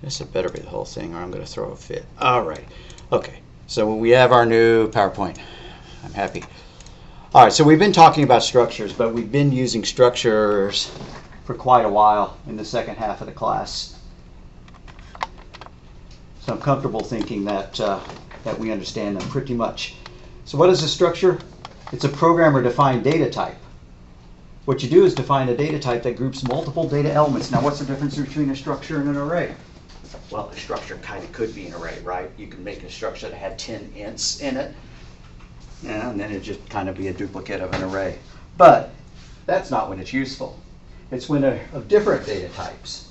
This had better be the whole thing, or I'm going to throw a fit. All right. Okay. So we have our new PowerPoint. I'm happy. All right. So we've been talking about structures, but we've been using structures for quite a while in the second half of the class. So I'm comfortable thinking that that we understand them pretty much. So what is a structure? It's a programmer-defined data type. What you do is define a data type that groups multiple data elements. Now, what's the difference between a structure and an array? Well, a structure kind of could be an array, right? You can make a structure that had 10 ints in it, and then it'd just kind of be a duplicate of an array. But that's not when it's useful. It's when of different data types.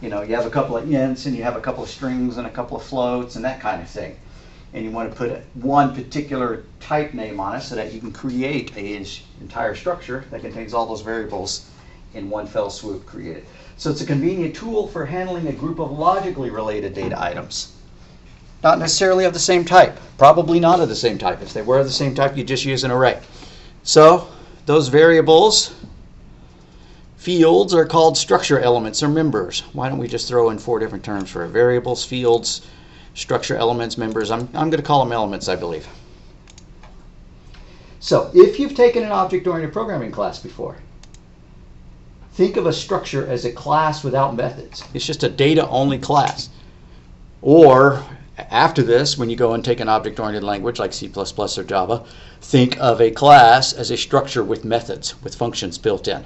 You know, you have a couple of ints, and you have a couple of strings, and a couple of floats, and that kind of thing. And you want to put one particular type name on it so that you can create an entire structure that contains all those variables in one fell swoop created. So it's a convenient tool for handling a group of logically related data items. Not necessarily of the same type. Probably not of the same type. If they were of the same type, you just use an array. So those variables, fields, are called structure elements or members. Why don't we just throw in 4 different terms for variables, fields, structure elements, members. I'm going to call them elements, I believe. So if you've taken an object-oriented programming class before, think of a structure as a class without methods. It's just a data-only class. Or after this, when you go and take an object-oriented language like C++ or Java, think of a class as a structure with methods, with functions built in.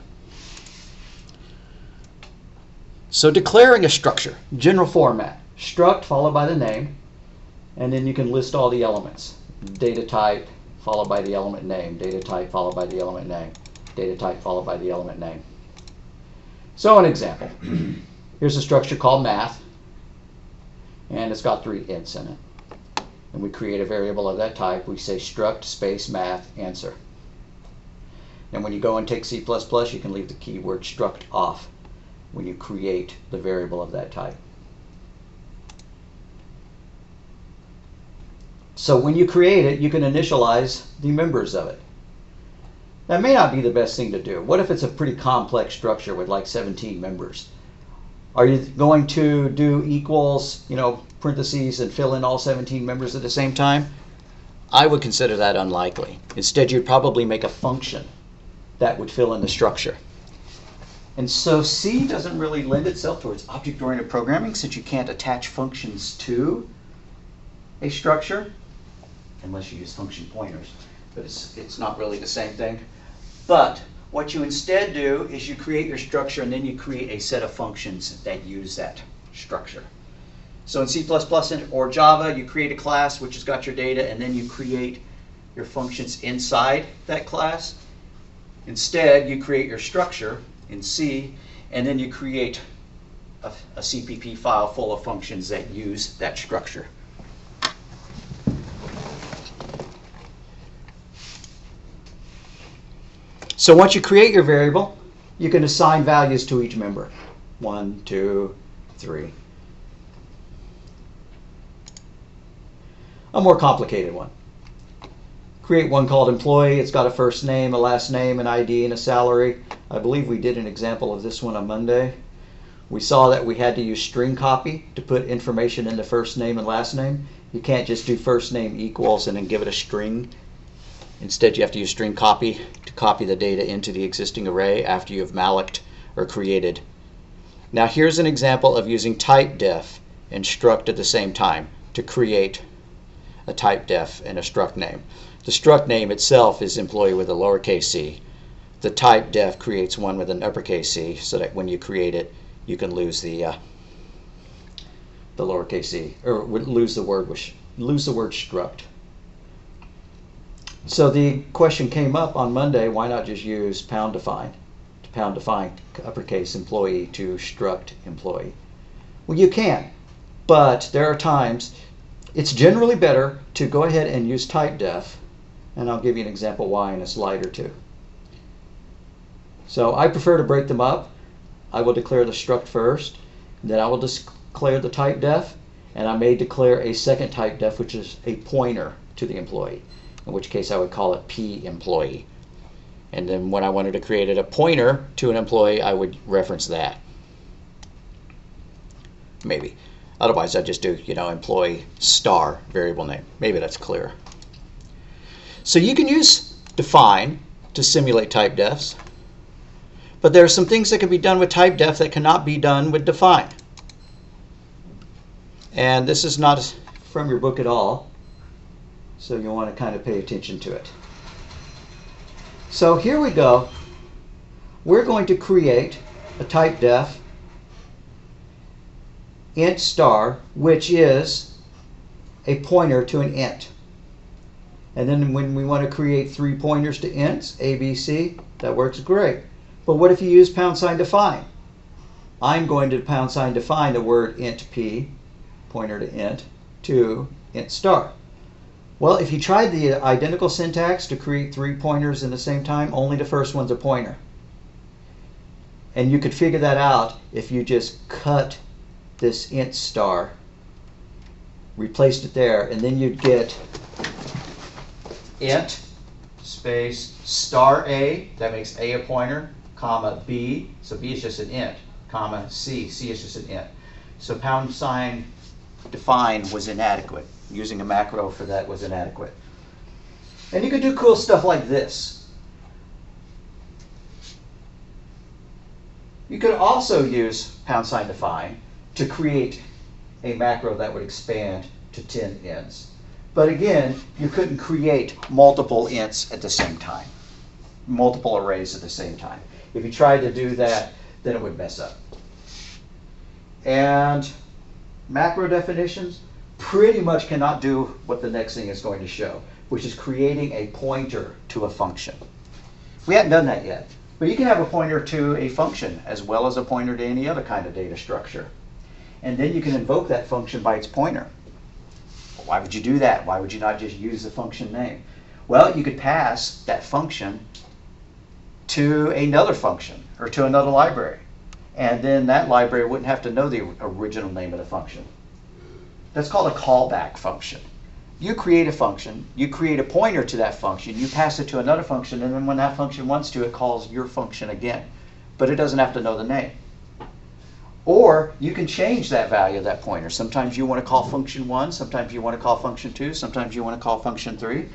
So declaring a structure, general format, struct followed by the name, and then you can list all the elements. Data type followed by the element name, data type followed by the element name, data type followed by the element name. So an example. Here's a structure called math, and it's got 3 ints in it. And we create a variable of that type. We say struct space math answer. And when you go and take C++, you can leave the keyword struct off when you create the variable of that type. So when you create it, you can initialize the members of it. That may not be the best thing to do. What if it's a pretty complex structure with like 17 members? Are you going to do equals, parentheses, and fill in all 17 members at the same time? I would consider that unlikely. Instead, you'd probably make a function that would fill in the structure. And so C doesn't really lend itself towards object-oriented programming since you can't attach functions to a structure unless you use function pointers. But it's not really the same thing. But what you instead do is you create your structure and then you create a set of functions that use that structure. So in C++ or Java, you create a class which has got your data, and then you create your functions inside that class. Instead, you create your structure in C, and then you create a CPP file full of functions that use that structure. So once you create your variable, you can assign values to each member. 1, 2, 3. A more complicated one. Create one called employee. It's got a first name, a last name, an ID, and a salary. I believe we did an example of this one on Monday. We saw that we had to use string copy to put information in the first name and last name. You can't just do first name equals and then give it a string. Instead, you have to use string copy to copy the data into the existing array after you've malloced or created. Now here's an example of using typedef and struct at the same time to create a typedef and a struct name. The struct name itself is employee with a lowercase c. The typedef creates one with an uppercase c so that when you create it, you can lose the lowercase c, or lose the word struct. So the question came up on Monday, why not just use pound define to pound define uppercase employee to struct employee? Well, you can, but there are times it's generally better to go ahead and use typedef, and I'll give you an example why in a slide or two. So I prefer to break them up. I will declare the struct first, then I will declare the typedef, and I may declare a second typedef, which is a pointer to the employee, in which case I would call it p-employee. And then when I wanted to create a pointer to an employee, I would reference that. maybe. Otherwise, I'd just do, employee star variable name. Maybe that's clear. So you can use define to simulate typedefs, but there are some things that can be done with typedef that cannot be done with define. And this is not from your book at all, so you want to kind of pay attention to it. So here we go. We're going to create a typedef int star, which is a pointer to an int. And then when we want to create 3 pointers to ints, A, B, C, that works great. But what if you use #define? I'm going to #define the word int p, pointer to int star. Well, if you tried the identical syntax to create 3 pointers in the same time, only the first one's a pointer. And you could figure that out if you just cut this int star, replaced it there, and then you'd get int space star A, that makes A a pointer, comma B, so B is just an int, comma C, C is just an int. So #define was inadequate. Using a macro for that was inadequate. And you could do cool stuff like this. You could also use #define to create a macro that would expand to 10 ints. But again, you couldn't create multiple ints at the same time, multiple arrays at the same time. If you tried to do that, then it would mess up. And macro definitions pretty much cannot do what the next thing is going to show, which is creating a pointer to a function. We haven't done that yet, but you can have a pointer to a function as well as a pointer to any other kind of data structure. And then you can invoke that function by its pointer. Why would you do that? Why would you not just use the function name? Well, you could pass that function to another function or to another library. And then that library wouldn't have to know the original name of the function. That's called a callback function. You create a function, you create a pointer to that function, you pass it to another function, and then when that function wants to, it calls your function again. But it doesn't have to know the name. Or you can change that value of that pointer. Sometimes you want to call function 1, sometimes you want to call function 2, sometimes you want to call function 3.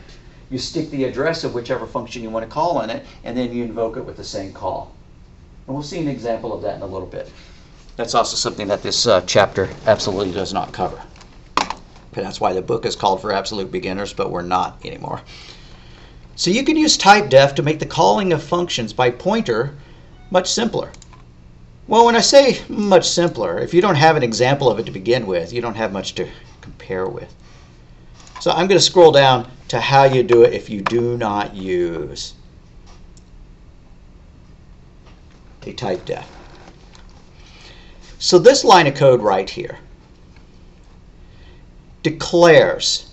You stick the address of whichever function you want to call in it, and then you invoke it with the same call. And we'll see an example of that in a little bit. That's also something that this chapter absolutely does not cover. Okay, that's why the book is called For Absolute Beginners, but we're not anymore. So you can use typedef to make the calling of functions by pointer much simpler. Well, when I say much simpler, if you don't have an example of it to begin with, you don't have much to compare with. So I'm going to scroll down to how you do it if you do not use a typedef. So this line of code right here declares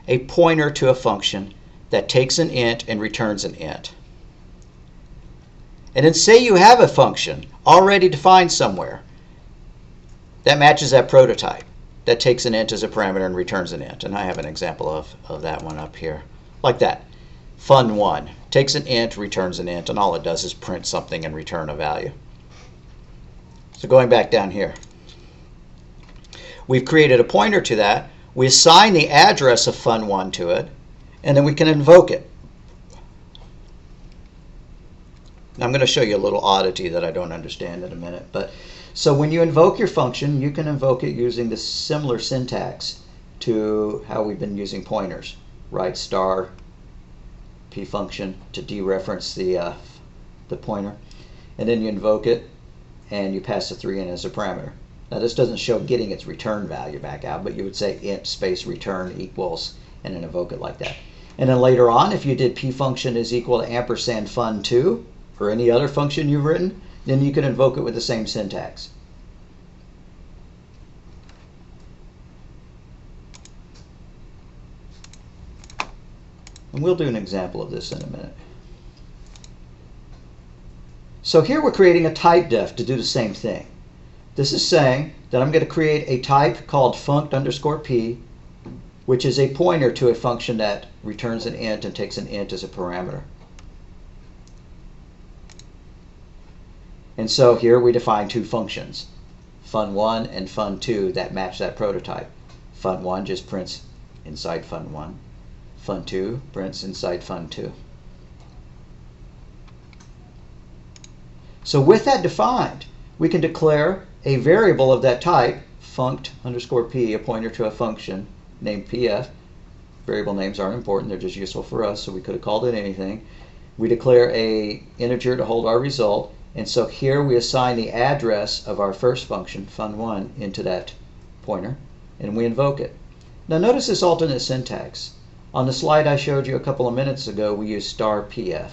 a pointer to a function that takes an int and returns an int. And then say you have a function already defined somewhere that matches that prototype, that takes an int as a parameter and returns an int. And I have an example of that one up here. Like that. Fun1 takes an int, returns an int, and all it does is print something and return a value. So going back down here, we've created a pointer to that. We assign the address of fun1 to it, and then we can invoke it. Now I'm going to show you a little oddity that I don't understand in a minute. But so when you invoke your function, you can invoke it using the similar syntax to how we've been using pointers, right? Star p function to dereference the pointer, and then you invoke it and you pass the 3 in as a parameter. Now this doesn't show getting its return value back out, but you would say int space return equals and then invoke it like that. And then later on, if you did p function is equal to ampersand fun2 or any other function you've written, then you can invoke it with the same syntax. And we'll do an example of this in a minute. So here we're creating a typedef to do the same thing. This is saying that I'm going to create a type called funct_p, which is a pointer to a function that returns an int and takes an int as a parameter. And so here we define 2 functions, fun1 and fun2 that match that prototype. Fun1 just prints inside fun1. Fun2 prints inside fun2. So with that defined, we can declare a variable of that type, funct_p, a pointer to a function named pf. Variable names aren't important, they're just useful for us, so we could have called it anything. We declare a integer to hold our result, and so here we assign the address of our first function, fun1, into that pointer, and we invoke it. Now notice this alternate syntax. On the slide I showed you a couple of minutes ago, we used *pf,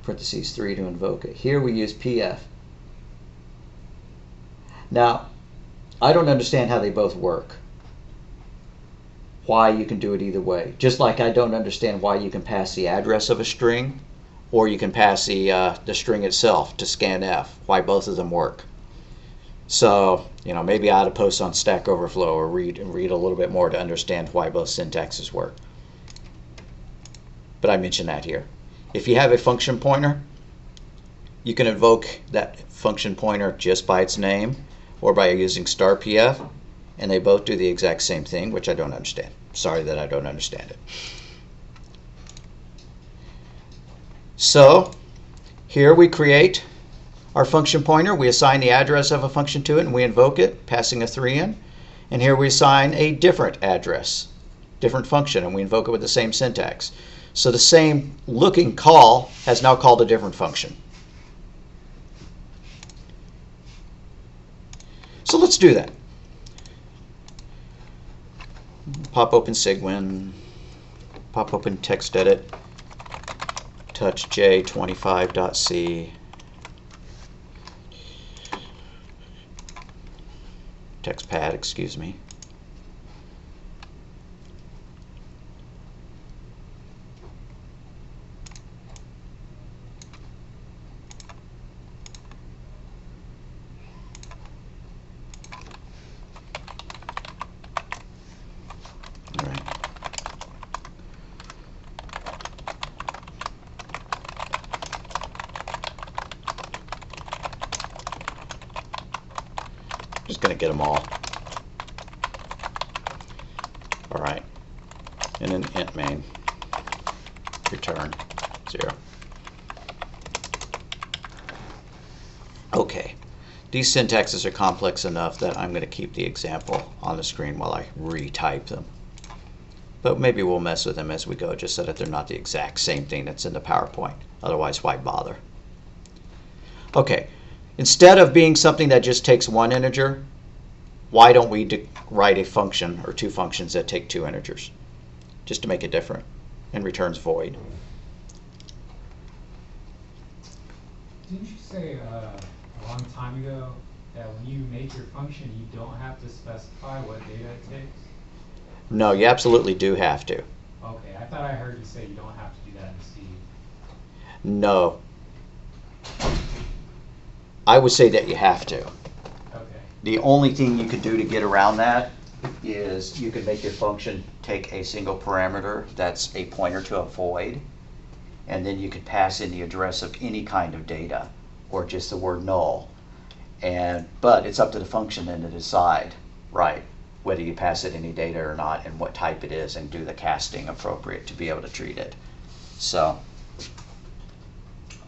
parentheses 3 to invoke it. Here we use pf. Now, I don't understand how they both work. Why you can do it either way. Just like I don't understand why you can pass the address of a string, or you can pass the string itself to scanf. Why both of them work. So, maybe I ought to post on Stack Overflow or read a little bit more to understand why both syntaxes work. But I mentioned that here. If you have a function pointer, you can invoke that function pointer just by its name or by using *pf, and they both do the exact same thing, which I don't understand. Sorry that I don't understand it. So here we create our function pointer. We assign the address of a function to it, and we invoke it, passing a 3 in. And here we assign a different address, different function, and we invoke it with the same syntax. So the same looking call has now called a different function. So let's do that. Pop open Cygwin, pop open TextEdit, touch CIT2093, TextPad, excuse me. Just going to get them all. All right. And then int main, return 0. Okay. These syntaxes are complex enough that I'm going to keep the example on the screen while I retype them. But maybe we'll mess with them as we go, just so that they're not the exact same thing that's in the PowerPoint. Otherwise, why bother? Okay. Instead of being something that just takes one integer, why don't we write a function or two functions that take two integers, just to make it different, and returns void? Didn't you say a long time ago that when you make your function, you don't have to specify what data it takes? No, you absolutely do have to. Okay, I thought I heard you say you don't have to do that in C. No. I would say that you have to. Okay. The only thing you could do to get around that is you could make your function take a single parameter that's a pointer to a void, and then you could pass in the address of any kind of data or just the word null. But it's up to the function then to decide, right, whether you pass it any data or not and what type it is, and do the casting appropriate to be able to treat it. So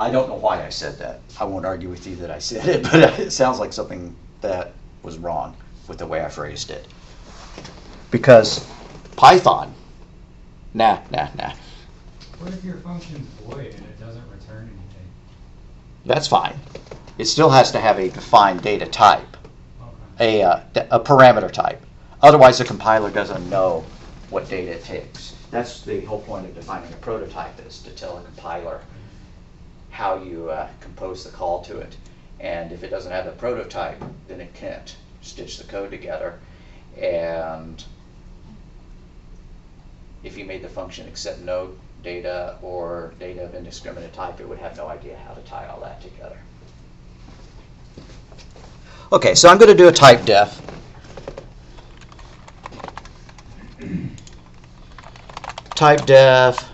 I don't know why I said that. I won't argue with you that I said it, but it sounds like something that was wrong with the way I phrased it. Because Python, nah. What if your function's void and it doesn't return anything? That's fine. It still has to have a defined data type, Okay. a parameter type. Otherwise, the compiler doesn't know what data it takes. That's the whole point of defining a prototype, is to tell a compiler how you compose the call to it. And if it doesn't have the prototype, then it can't stitch the code together. And if you made the function accept no data or data of indiscriminate type, it would have no idea how to tie all that together. Okay, so I'm going to do a typedef. Typedef,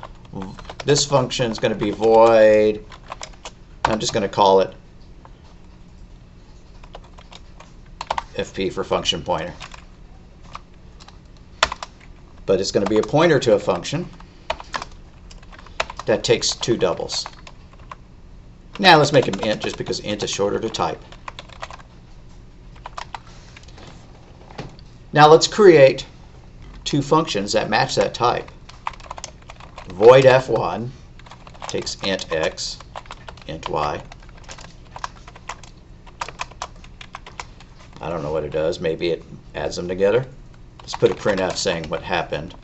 this function is going to be void. I'm just going to call it FP for function pointer. But it's going to be a pointer to a function that takes 2 doubles. Now let's make him int just because int is shorter to type. Now let's create 2 functions that match that type. Void f1 takes int x, int y. I don't know what it does. Maybe it adds them together. Let's put a printf saying what happened.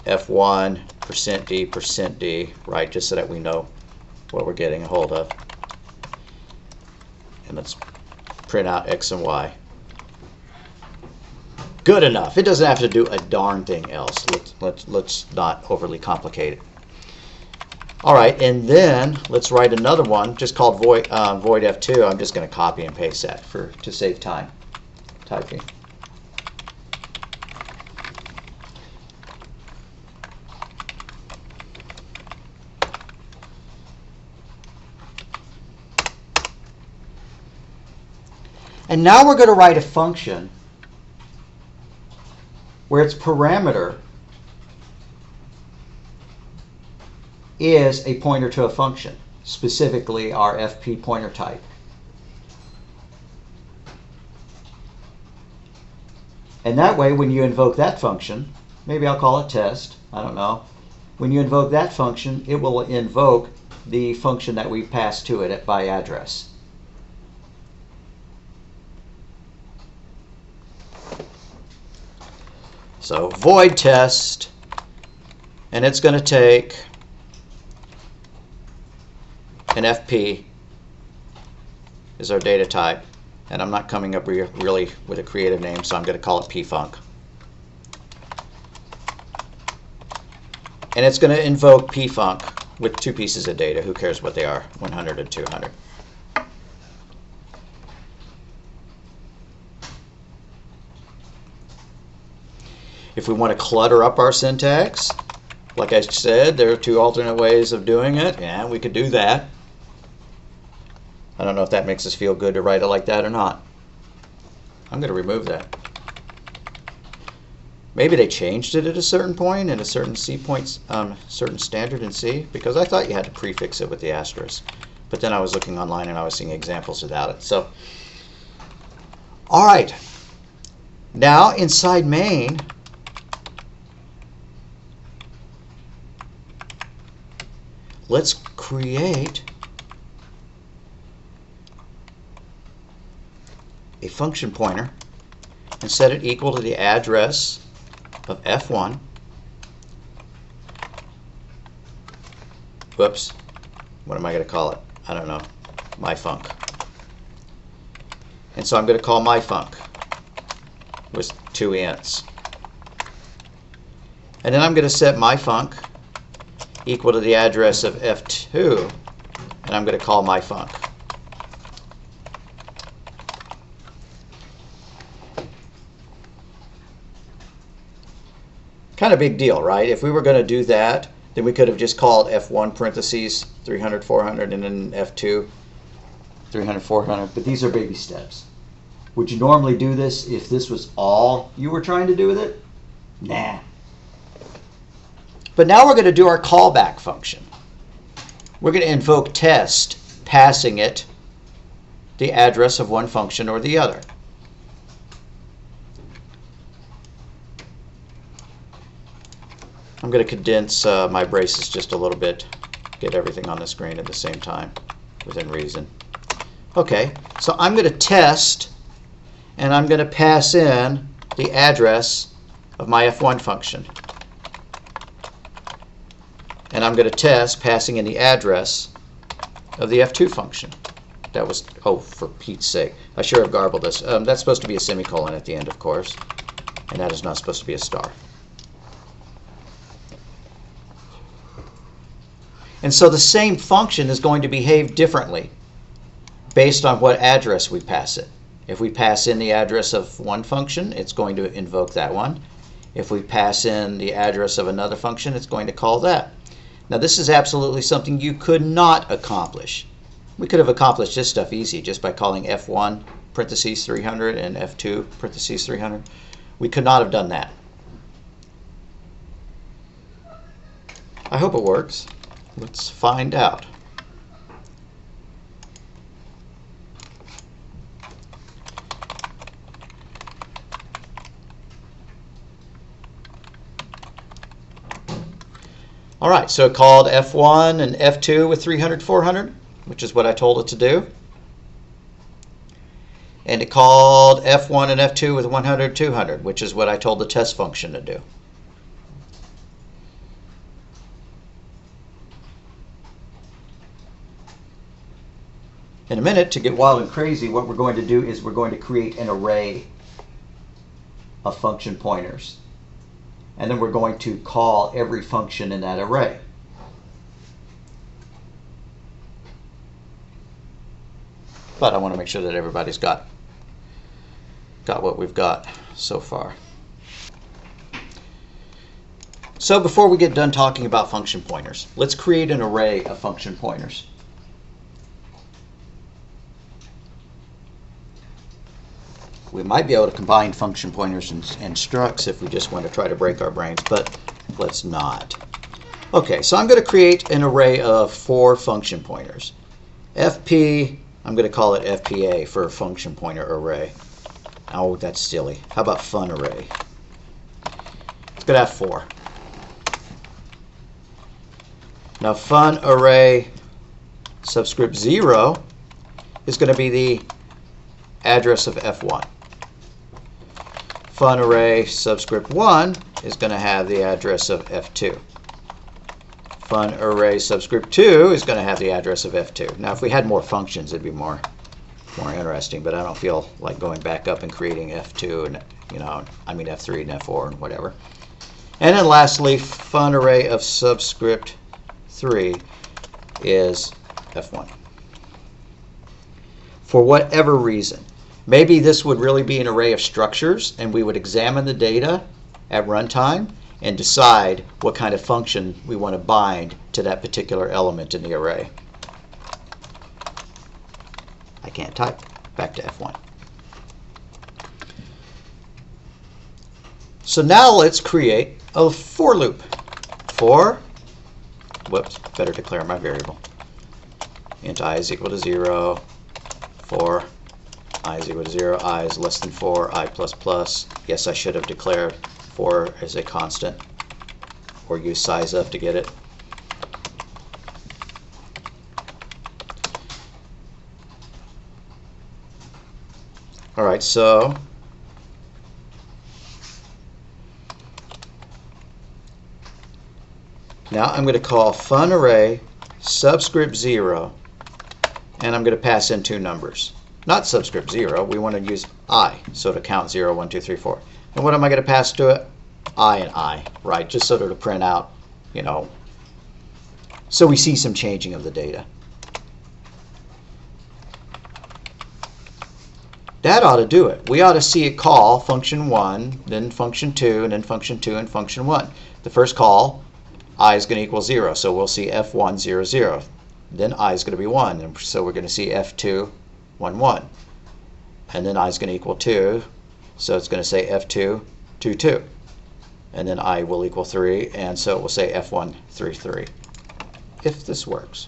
F1, %d, right, just so that we know what we're getting a hold of. And let's print out x and y. Good enough. It doesn't have to do a darn thing else. Let's not overly complicate it. All right, and then let's write another one just called void f2. I'm just going to copy and paste that to save time typing. And now we're going to write a function where its parameter is a pointer to a function, specifically our FP pointer type. And that way, when you invoke that function, maybe I'll call it test, I don't know. When you invoke that function, it will invoke the function that we passed to it by address. So void test, and it's going to take an FP is our data type, and I'm not coming up really with a creative name, so I'm going to call it pfunc. And it's going to invoke pfunc with 2 pieces of data. Who cares what they are? 100 and 200. If we want to clutter up our syntax, like I said, there are 2 alternate ways of doing it. Yeah, we could do that. I don't know if that makes us feel good to write it like that or not. I'm going to remove that. Maybe they changed it at a certain point in a certain C point, certain standard in C, because I thought you had to prefix it with the asterisk. But then I was looking online and I was seeing examples without it. So, all right. Now inside main, let's create a function pointer and set it equal to the address of f1. Whoops. What am I going to call it? I don't know. myfunc. And so I'm going to call myfunc with 2 ints. And then I'm going to set myfunc equal to the address of f2, and I'm going to call myfunc. Kind of big deal, right? If we were going to do that, then we could have just called f1 parentheses 300, 400, and then f2 300, 400. But these are baby steps. Would you normally do this if this was all you were trying to do with it? Nah. But now we're going to do our callback function. We're going to invoke test, passing it the address of one function or the other. I'm going to condense my braces just a little bit, get everything on the screen at the same time, within reason. Okay, so I'm going to test, and I'm going to pass in the address of my f1 function. And I'm going to test passing in the address of the f2 function. That was, oh, for Pete's sake. I sure have garbled this. That's supposed to be a semicolon at the end, of course. And that is not supposed to be a star. And so the same function is going to behave differently based on what address we pass it. If we pass in the address of one function, it's going to invoke that one. If we pass in the address of another function, it's going to call that. Now this is absolutely something you could not accomplish. We could have accomplished this stuff easy just by calling f1 parentheses 300 and F2 parentheses 300. We could not have done that. I hope it works. Let's find out. All right, so it called F1 and F2 with 300, 400, which is what I told it to do. And it called F1 and F2 with 100, 200, which is what I told the test function to do. In a minute, to get wild and crazy, what we're going to do is we're going to create an array of function pointers. And then we're going to call every function in that array. But I want to make sure that everybody's got what we've got so far. So before we get done talking about function pointers, let's create an array of function pointers. We might be able to combine function pointers and structs if we just want to try to break our brains, but let's not. Okay, so I'm going to create an array of 4 function pointers. FP, I'm going to call it FPA for a function pointer array. Oh, that's silly. How about fun array? It's going to have 4. Now fun array subscript 0 is going to be the address of F1. Fun array subscript 1 is going to have the address of F2. Fun array subscript 2 is going to have the address of F2. Now if we had more functions, it'd be more interesting, but I don't feel like going back up and creating F2 and F3 and F4 and whatever. And then lastly, fun array of subscript 3 is F1. For whatever reason, maybe this would really be an array of structures, and we would examine the data at runtime and decide what kind of function we want to bind to that particular element in the array. I can't type. Back to F1. So now let's create a for loop. For, whoops, better declare my variable. Int I is equal to 0. For I is equal to 0, I is less than 4, I plus plus. Yes, I should have declared 4 as a constant, or use size up to get it. All right, so now I'm going to call fun array subscript 0, and I'm going to pass in 2 numbers. Not subscript 0, we want to use I, so to count 0, 1, 2, 3, 4. And what am I going to pass to it? I and I, right? Just so to print out, so we see some changing of the data. That ought to do it. We ought to see it call function 1, then function 2, and then function 2 and function 1. The first call, I is going to equal 0, so we'll see F1, 0, 0. Then I is going to be 1, and so we're going to see F2, 1, 1. And then I is going to equal 2, so it's going to say F2, 2, 2. And then I will equal 3, and so it will say F1, 3, 3. If this works.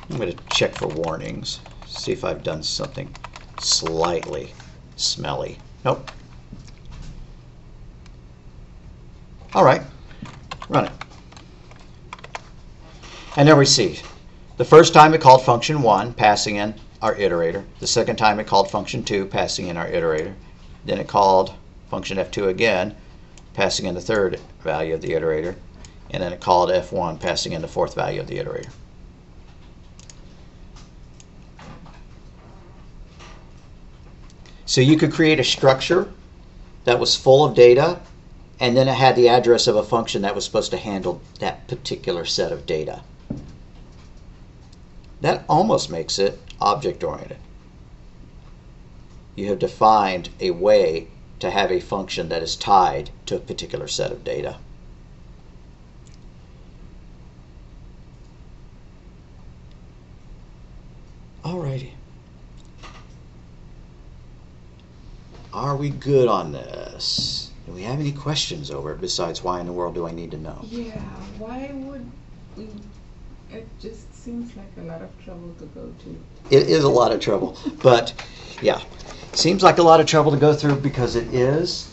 I'm going to check for warnings, see if I've done something slightly smelly. Nope. All right, run it. And there we see. The first time it called function 1, passing in our iterator. The second time it called function 2, passing in our iterator. Then it called function F2 again, passing in the third value of the iterator. And then it called F1, passing in the fourth value of the iterator. So you could create a structure that was full of data, and then it had the address of a function that was supposed to handle that particular set of data. That almost makes it object-oriented. You have defined a way to have a function that is tied to a particular set of data. Alrighty. Are we good on this? Do we have any questions over it besides why in the world do I need to know? Yeah, why would we? It just seems like a lot of trouble to go to. It is a lot of trouble, but yeah, seems like a lot of trouble to go through because it is.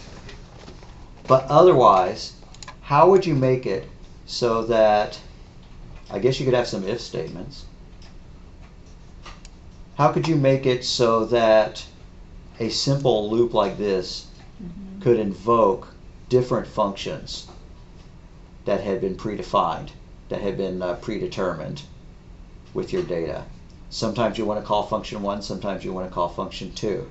But otherwise, how would you make it so that, I guess you could have some if statements. How could you make it so that a simple loop like this could invoke different functions that had been predefined, that had been predetermined with your data? Sometimes you want to call function 1, sometimes you want to call function 2.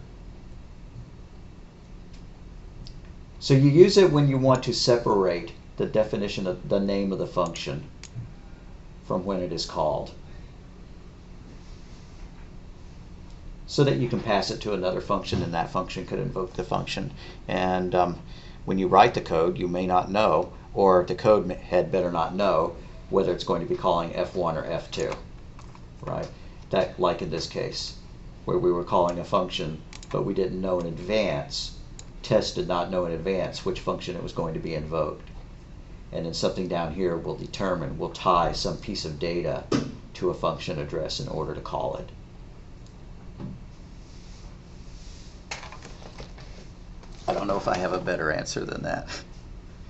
So you use it when you want to separate the definition of the name of the function from when it is called, so that you can pass it to another function and that function could invoke the function. And when you write the code, you may not know, or the code head better not know, whether it's going to be calling F1 or F2, right? That, like in this case, where we were calling a function, but we didn't know in advance, test did not know in advance which function it was going to be invoked. And then something down here will determine, will tie some piece of data to a function address in order to call it. I don't know if I have a better answer than that.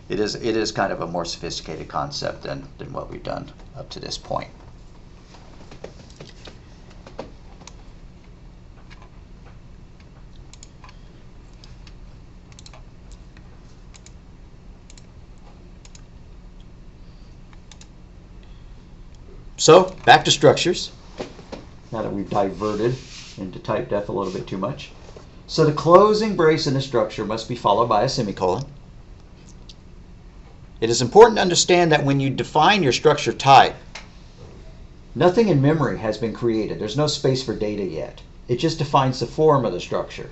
It is kind of a more sophisticated concept than what we've done up to this point. So, back to structures, now that we've diverted into typedef a little bit too much. So the closing brace in a structure must be followed by a semicolon. It is important to understand that when you define your structure type, nothing in memory has been created. There's no space for data yet. It just defines the form of the structure.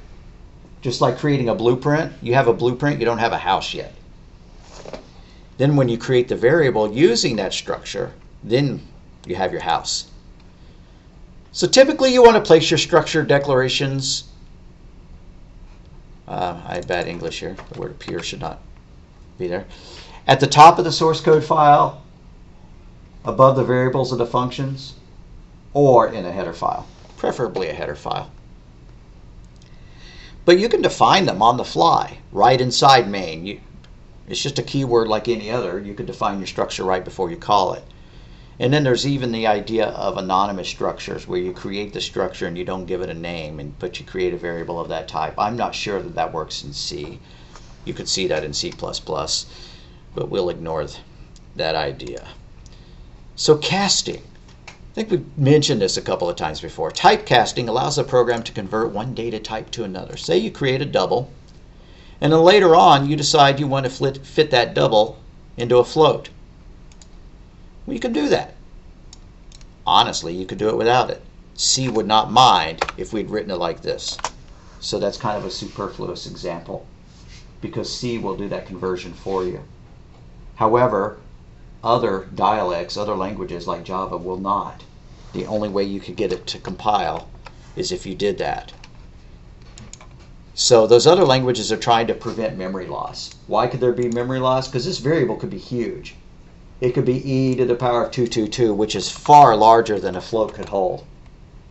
Just like creating a blueprint, you have a blueprint, you don't have a house yet. Then when you create the variable using that structure, then you have your house. So typically you want to place your structure declarations, I have bad English here, the word appear should not be there, at the top of the source code file, above the variables of the functions, or in a header file, preferably a header file. But you can define them on the fly, right inside main. It's just a keyword like any other. You can define your structure right before you call it. And then there's even the idea of anonymous structures, where you create the structure and you don't give it a name, but you create a variable of that type. I'm not sure that that works in C. You could see that in C++, but we'll ignore that idea. So casting. I think we've mentioned this a couple of times before. Typecasting allows a program to convert one data type to another. Say you create a double, and then later on you decide you want to fit that double into a float. Well, you can do that. Honestly, you could do it without it. C would not mind if we'd written it like this. So that's kind of a superfluous example, because C will do that conversion for you. However, other dialects, other languages like Java will not. The only way you could get it to compile is if you did that. So those other languages are trying to prevent memory loss. Why could there be memory loss? Because this variable could be huge. It could be e to the power of 222, which is far larger than a float could hold.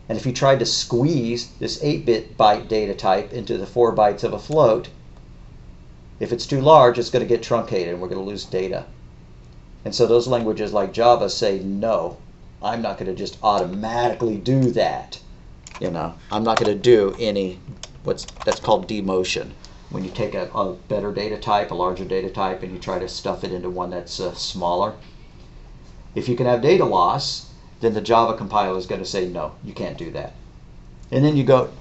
And if you tried to squeeze this 8-bit byte data type into the 4 bytes of a float, if it's too large, it's going to get truncated and we're going to lose data. And so those languages like Java say, no, I'm not going to just automatically do that. You know, I'm not going to do any, that's called demotion. When you take a better data type, a larger data type, and you try to stuff it into one that's smaller. If you can have data loss, then the Java compiler is going to say, no, you can't do that. And then you go,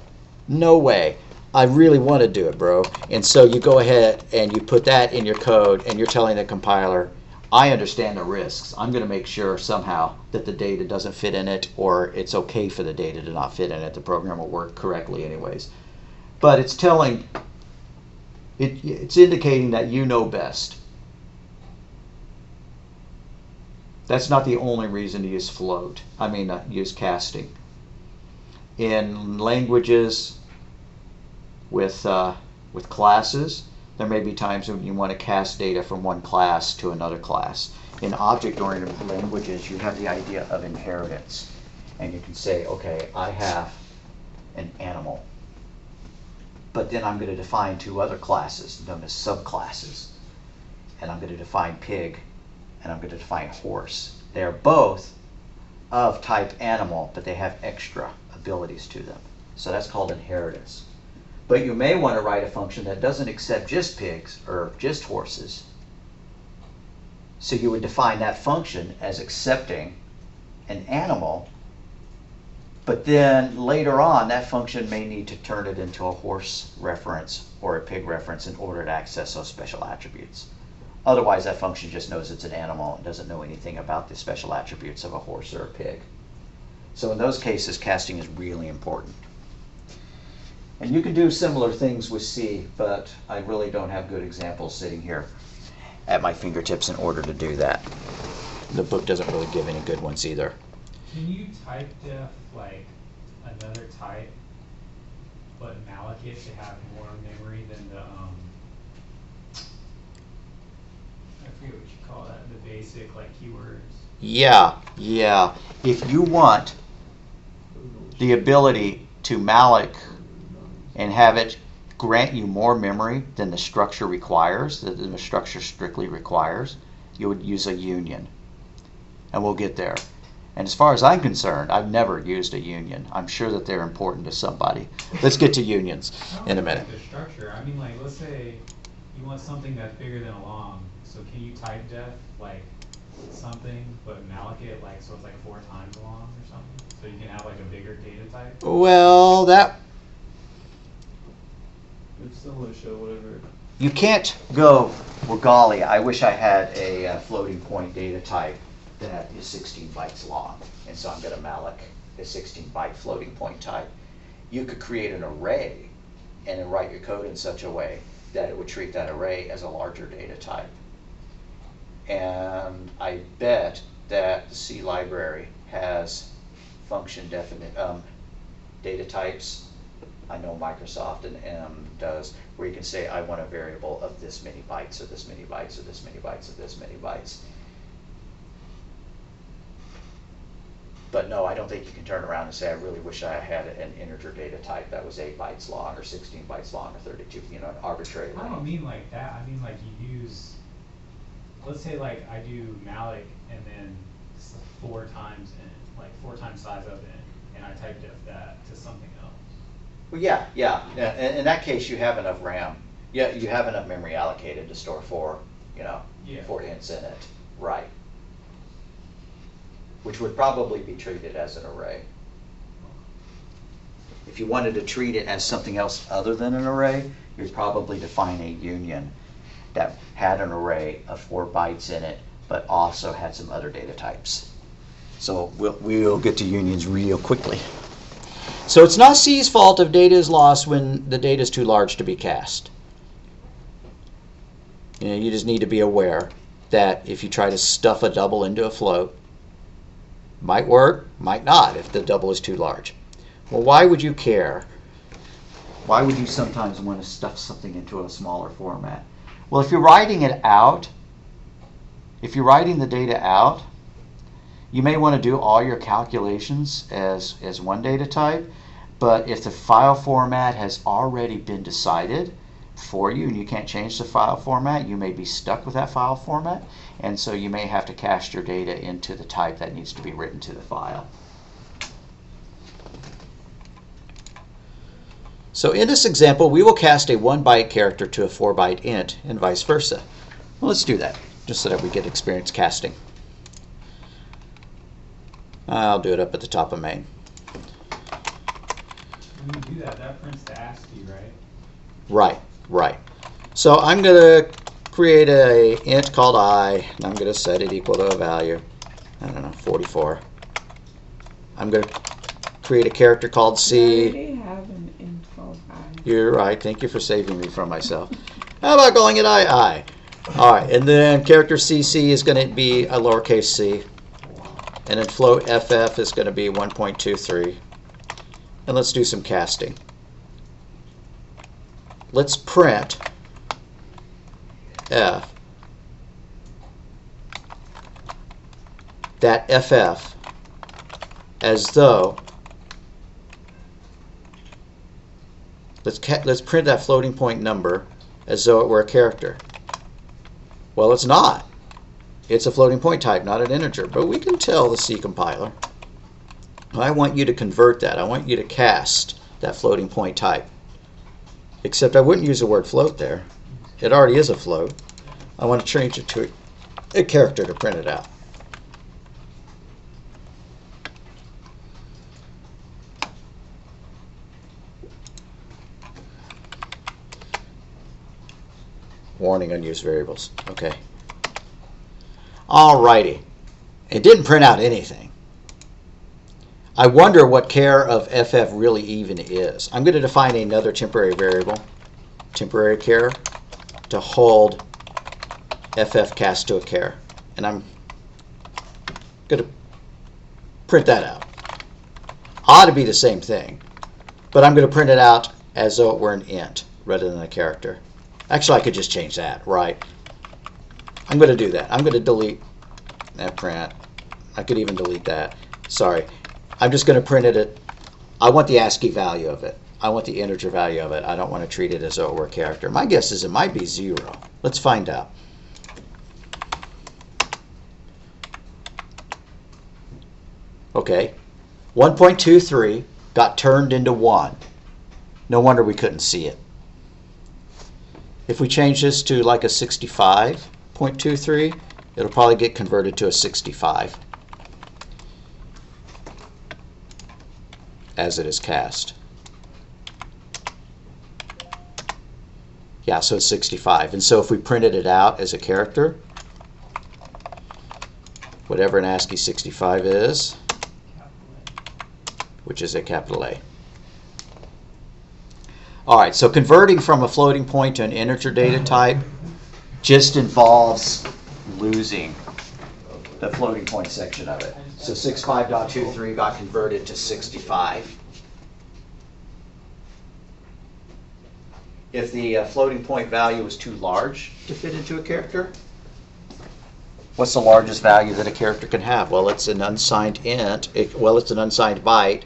no way, I really want to do it, bro. And so you go ahead and you put that in your code, and you're telling the compiler, I understand the risks. I'm going to make sure somehow that the data doesn't fit in it, or it's okay for the data to not fit in it. The program will work correctly anyways. But it's telling... It's indicating that you know best. That's not the only reason to use float. Use casting. in languages with classes, there may be times when you want to cast data from one class to another class. In object-oriented languages, you have the idea of inheritance. And you can say, okay, I have an animal, but then I'm going to define two other classes known as subclasses. And I'm going to define pig, and I'm going to define horse. They are both of type animal, but they have extra abilities to them. So that's called inheritance. But you may want to write a function that doesn't accept just pigs or just horses. So you would define that function as accepting an animal, but then later on that function may need to turn it into a horse reference or a pig reference in order to access those special attributes. Otherwise that function just knows it's an animal and doesn't know anything about the special attributes of a horse or a pig. So in those cases, casting is really important. And you can do similar things with C, but I really don't have good examples sitting here at my fingertips in order to do that. The book doesn't really give any good ones either. Can you typedef like another type, but malloc it to have more memory than the I forget what you call that, the basic like keywords? Yeah. If you want the ability to malloc and have it grant you more memory than the structure requires, that the structure strictly requires, you would use a union. And we'll get there. And as far as I'm concerned, I've never used a union. I'm sure that they're important to somebody. Let's get to unions in a minute. Like the structure, I mean, like, let's say you want something that's bigger than a long. So can you typedef like something, but malloc it like so it's like 4 times long or something? So you can have like a bigger data type? Well, that It's similar to show whatever. you can't go, well, golly, I wish I had a floating point data type that is 16 bytes long, and so I'm going to malloc a 16-byte floating point type. You could create an array and then write your code in such a way that it would treat that array as a larger data type. And I bet that the C library has function definite data types. I know Microsoft and M does, where you can say, I want a variable of this many bytes, or this many bytes, or this many bytes, or this many bytes. But no, I don't think you can turn around and say, I really wish I had an integer data type that was 8 bytes long, or 16 bytes long, or 32, an arbitrary I length. don't mean like that. I mean like you use, let's say like I do malloc and then 4 times in, like 4 times size of it, and I typedef that to something else. Well, yeah. In that case, you have enough RAM. Yeah, you have enough memory allocated to store 4 hints in it, right? Which would probably be treated as an array. If you wanted to treat it as something else other than an array, you'd probably define a union that had an array of 4 bytes in it, but also had some other data types. So we'll get to unions real quickly. So it's not C's fault if data is lost when the data is too large to be cast. You just need to be aware that if you try to stuff a double into a float, might work, might not if the double is too large. Well, why would you care? Why would you sometimes want to stuff something into a smaller format? Well, if you're writing it out, if you're writing the data out, you may want to do all your calculations as one data type, but if the file format has already been decided for you and you can't change the file format, you may be stuck with that file format, and so you may have to cast your data into the type that needs to be written to the file. So in this example, we will cast a 1-byte character to a 4-byte int and vice versa. Well, let's do that, just so that we get experience casting. I'll do it up at the top of main. When you do that, that prints the ASCII, right? Right. So I'm going to create a int called I, and I'm going to set it equal to a value, I don't know, 44. I'm going to create a character called C. I already have an int called I. You're right. Thank you for saving me from myself. How about calling it I? All right, and then character CC is going to be a lowercase c. And then float FF is going to be 1.23. and let's do some casting. Let's print f that ff as though, let's print that floating point number as though it were a character. Well, it's not. It's a floating point type, not an integer, but we can tell the C compiler. I want you to convert that. I want you to cast that floating point type. Except I wouldn't use the word float there. It already is a float. I want to change it to a character to print it out. Warning, unused variables. Okay. Alrighty. It didn't print out anything. I wonder what char of ff really even is. I'm going to define another temporary variable, temporary char, to hold ff cast to a char. And I'm going to print that out. Ought to be the same thing, but I'm going to print it out as though it were an int rather than a character. Actually, I could just change that, right? I'm going to do that. I'm going to delete that print. I could even delete that. Sorry. I'm just going to print it at, I want the ASCII value of it. I want the integer value of it. I don't want to treat it as though it were a character. My guess is it might be 0. Let's find out. Okay. 1.23 got turned into 1. No wonder we couldn't see it. If we change this to like a 65.23, it'll probably get converted to a 65 as it is cast. Yeah, so it's 65. And so if we printed it out as a character, whatever an ASCII 65 is, which is a capital A. All right, so converting from a floating point to an integer data type just involves losing the floating point section of it. So 65.23 got converted to 65. If the floating point value was too large to fit into a character, what's the largest value that a character can have? Well, it's an unsigned int. It's an unsigned byte.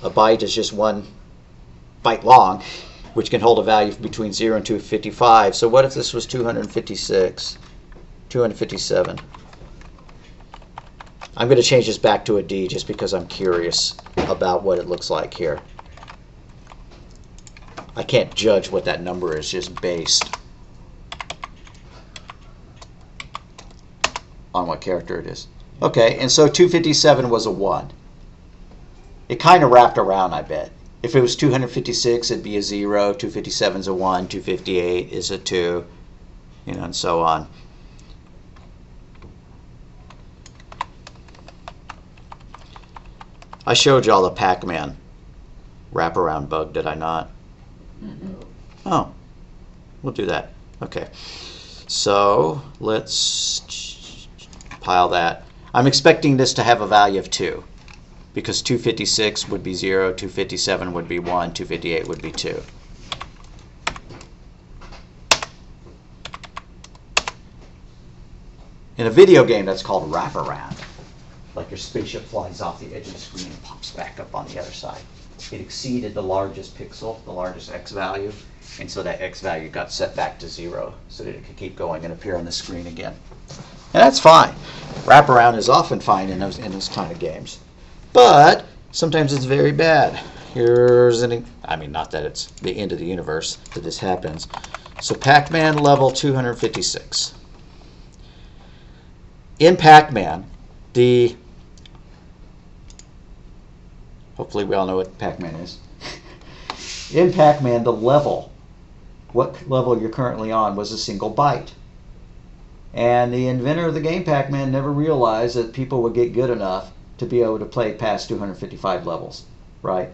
A byte is just 1 byte long, which can hold a value between 0 and 255. So what if this was 256, 257? I'm going to change this back to a D just because I'm curious about what it looks like here. I can't judge what that number is just based on what character it is. Okay, and so 257 was a 1. It kind of wrapped around, I bet. If it was 256, it'd be a 0. 257 is a 1. 258 is a 2, and so on. I showed y'all the Pac-Man wraparound bug, did I not? Oh, we'll do that. Okay. So let's pile that. I'm expecting this to have a value of 2. Because 256 would be 0, 257 would be 1, 258 would be 2. In a video game, that's called wraparound. Like your spaceship flies off the edge of the screen and pops back up on the other side. It exceeded the largest pixel, the largest x value, and so that x value got set back to 0 so that it could keep going and appear on the screen again. And that's fine. Wraparound is often fine in those kind of games. But sometimes it's very bad. Here's not that it's the end of the universe that this happens. So Pac-Man level 256. In Pac-Man, hopefully we all know what Pac-Man is. In Pac-Man, the level, what level you're currently on, was a single byte. And the inventor of the game Pac-Man never realized that people would get good enough to be able to play past 255 levels, right?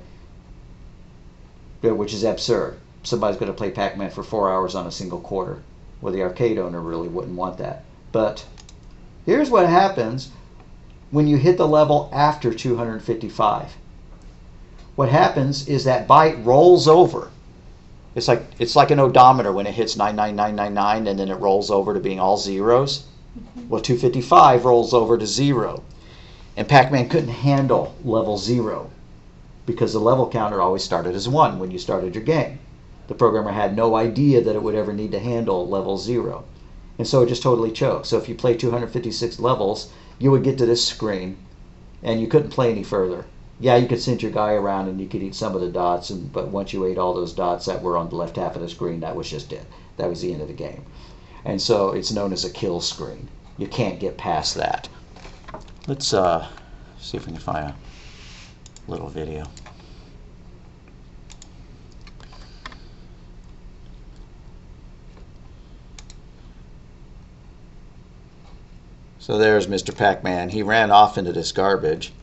Which is absurd. Somebody's going to play Pac-Man for 4 hours on a single quarter. Well, the arcade owner really wouldn't want that. But here's what happens when you hit the level after 255. what happens is that byte rolls over. It's like an odometer when it hits 99999 and then it rolls over to being all zeros. Well, 255 rolls over to 0. And Pac-Man couldn't handle level 0 because the level counter always started as 1 when you started your game. The programmer had no idea that it would ever need to handle level 0. And so it just totally choked. So if you play 256 levels, you would get to this screen and you couldn't play any further. Yeah, you could send your guy around and you could eat some of the dots, but once you ate all those dots that were on the left half of the screen, that was just it. That was the end of the game. And so it's known as a kill screen. You can't get past that. Let's see if we can find a little video. So there's Mr. Pac-Man. He ran off into this garbage.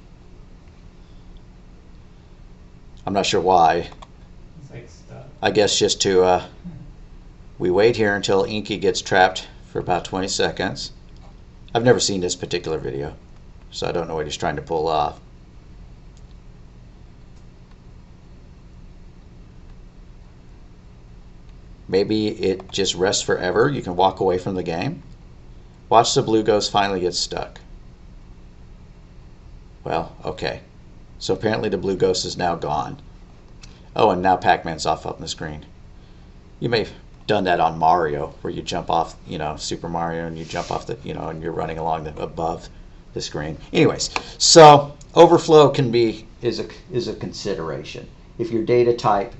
I'm not sure why. It's like stuff. I guess just to, we wait here until Inky gets trapped for about 20 seconds. I've never seen this particular video, so I don't know what he's trying to pull off. Maybe it just rests forever. You can walk away from the game. Watch the blue ghost finally get stuck. Well, okay. So apparently the blue ghost is now gone. Oh, and now Pac-Man's off up on the screen. You may have done that on Mario, where you jump off, Super Mario, and you jump off the, and you're running along above the screen. Anyways, so overflow is a consideration. If your data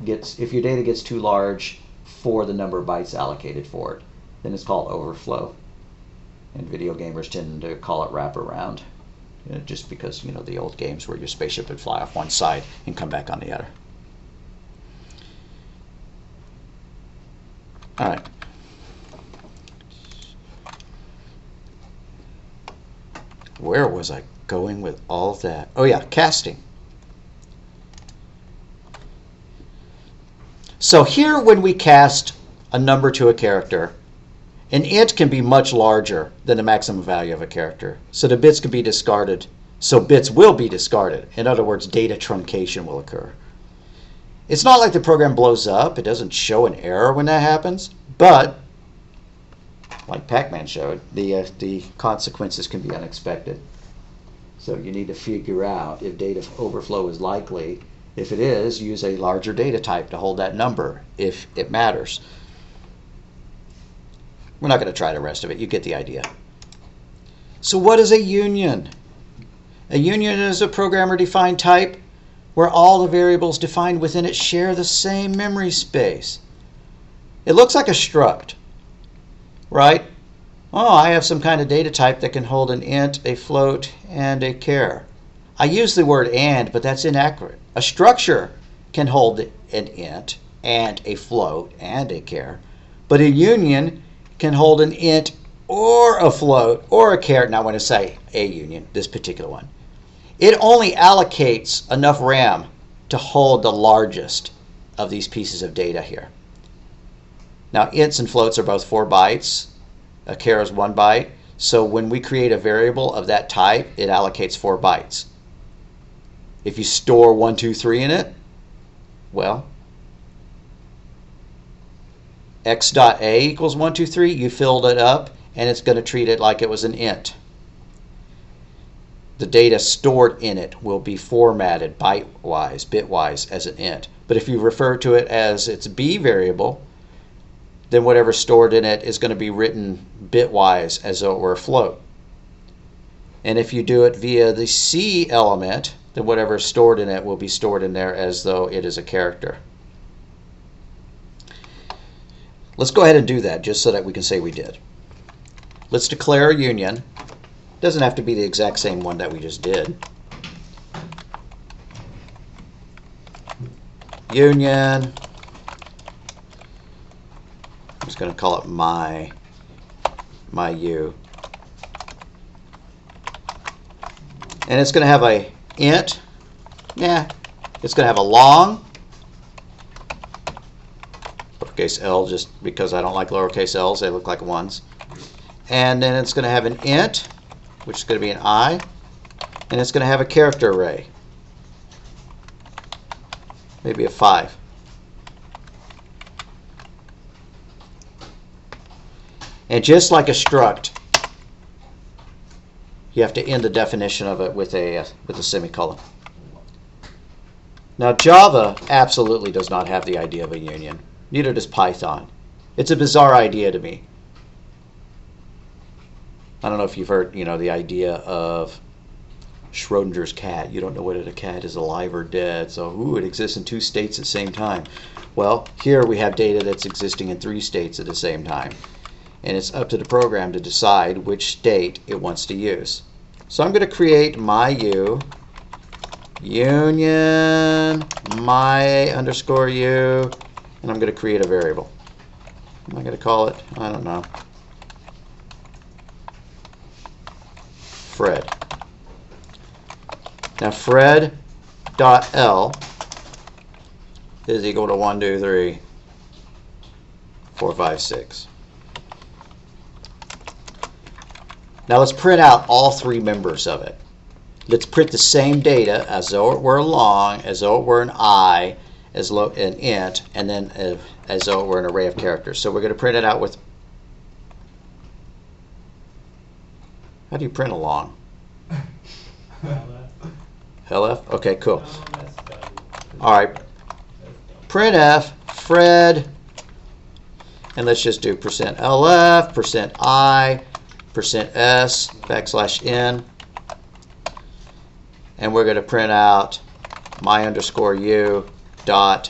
gets too large for the number of bytes allocated for it, then it's called overflow. And video gamers tend to call it wraparound, just because the old games where your spaceship would fly off one side and come back on the other. All right. Where was I going with all of that? Oh yeah, casting. So here, when we cast a number to a character, an int can be much larger than the maximum value of a character. So the bits can be discarded. So bits will be discarded. In other words, data truncation will occur. It's not like the program blows up. It doesn't show an error when that happens. But, like Pac-Man showed, the consequences can be unexpected. So you need to figure out if data overflow is likely. If it is, use a larger data type to hold that number if it matters. We're not going to try the rest of it. You get the idea. So what is a union? A union is a programmer-defined type where all the variables defined within it share the same memory space. It looks like a struct, right? Oh, I have some kind of data type that can hold an int, a float, and a char. I use the word and, but that's inaccurate. A structure can hold an int and a float and a char, but a union can hold an int or a float or a char. Now, when I say a union, this particular one, it only allocates enough RAM to hold the largest of these pieces of data here. Now, ints and floats are both 4 bytes. A char is 1 byte. So when we create a variable of that type, it allocates 4 bytes. If you store 1, 2, 3 in it, well, x.a equals 1, 2, 3, you filled it up, and it's going to treat it like it was an int. The data stored in it will be formatted byte-wise, bit-wise as an int. But if you refer to it as its b variable, then whatever's stored in it is going to be written bit-wise as though it were a float. And if you do it via the c element, then whatever is stored in it will be stored in there as though it is a character. Let's go ahead and do that just so that we can say we did. Let's declare a union. Doesn't have to be the exact same one that we just did. Union. I'm just going to call it my u. And it's going to have a int. It's going to have a long. Lowercase l, just because I don't like lowercase l's. They look like ones. And then it's going to have an int, which is going to be an I. And it's going to have a character array. maybe a 5. And just like a struct, you have to end the definition of it with a semicolon. Now Java absolutely does not have the idea of a union. Neither does Python. It's a bizarre idea to me. I don't know if you've heard, the idea of Schrodinger's cat. You don't know whether the cat is alive or dead. So, it exists in 2 states at the same time. Well, here we have data that's existing in 3 states at the same time. And it's up to the program to decide which state it wants to use. So I'm going to create my u union my underscore u, and I'm going to create a variable. What am I going to call it? I don't know. Fred. Now Fred.L is equal to 1, 2, 3, 4, 5, 6. Now let's print out all 3 members of it. Let's print the same data as though it were a long, as though it were an I, as though an int, and then as though it were an array of characters. So we're going to print it out with. How do you print a long? LF? Okay, cool. All right. Printf Fred, and let's just do %LF, %I, %S, \n, and we're going to print out my underscore u dot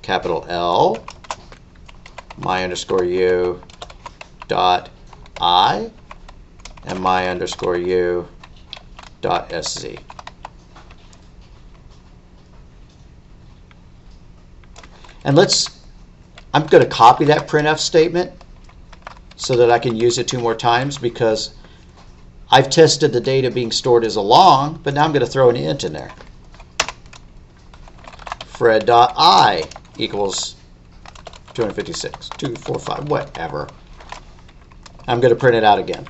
capital L, my underscore u dot I, and my underscore u dot SZ. And I'm going to copy that printf statement so that I can use it 2 more times, because I've tested the data being stored as a long, but now I'm going to throw an int in there. Fred.I equals 256, 245, whatever. I'm going to print it out again.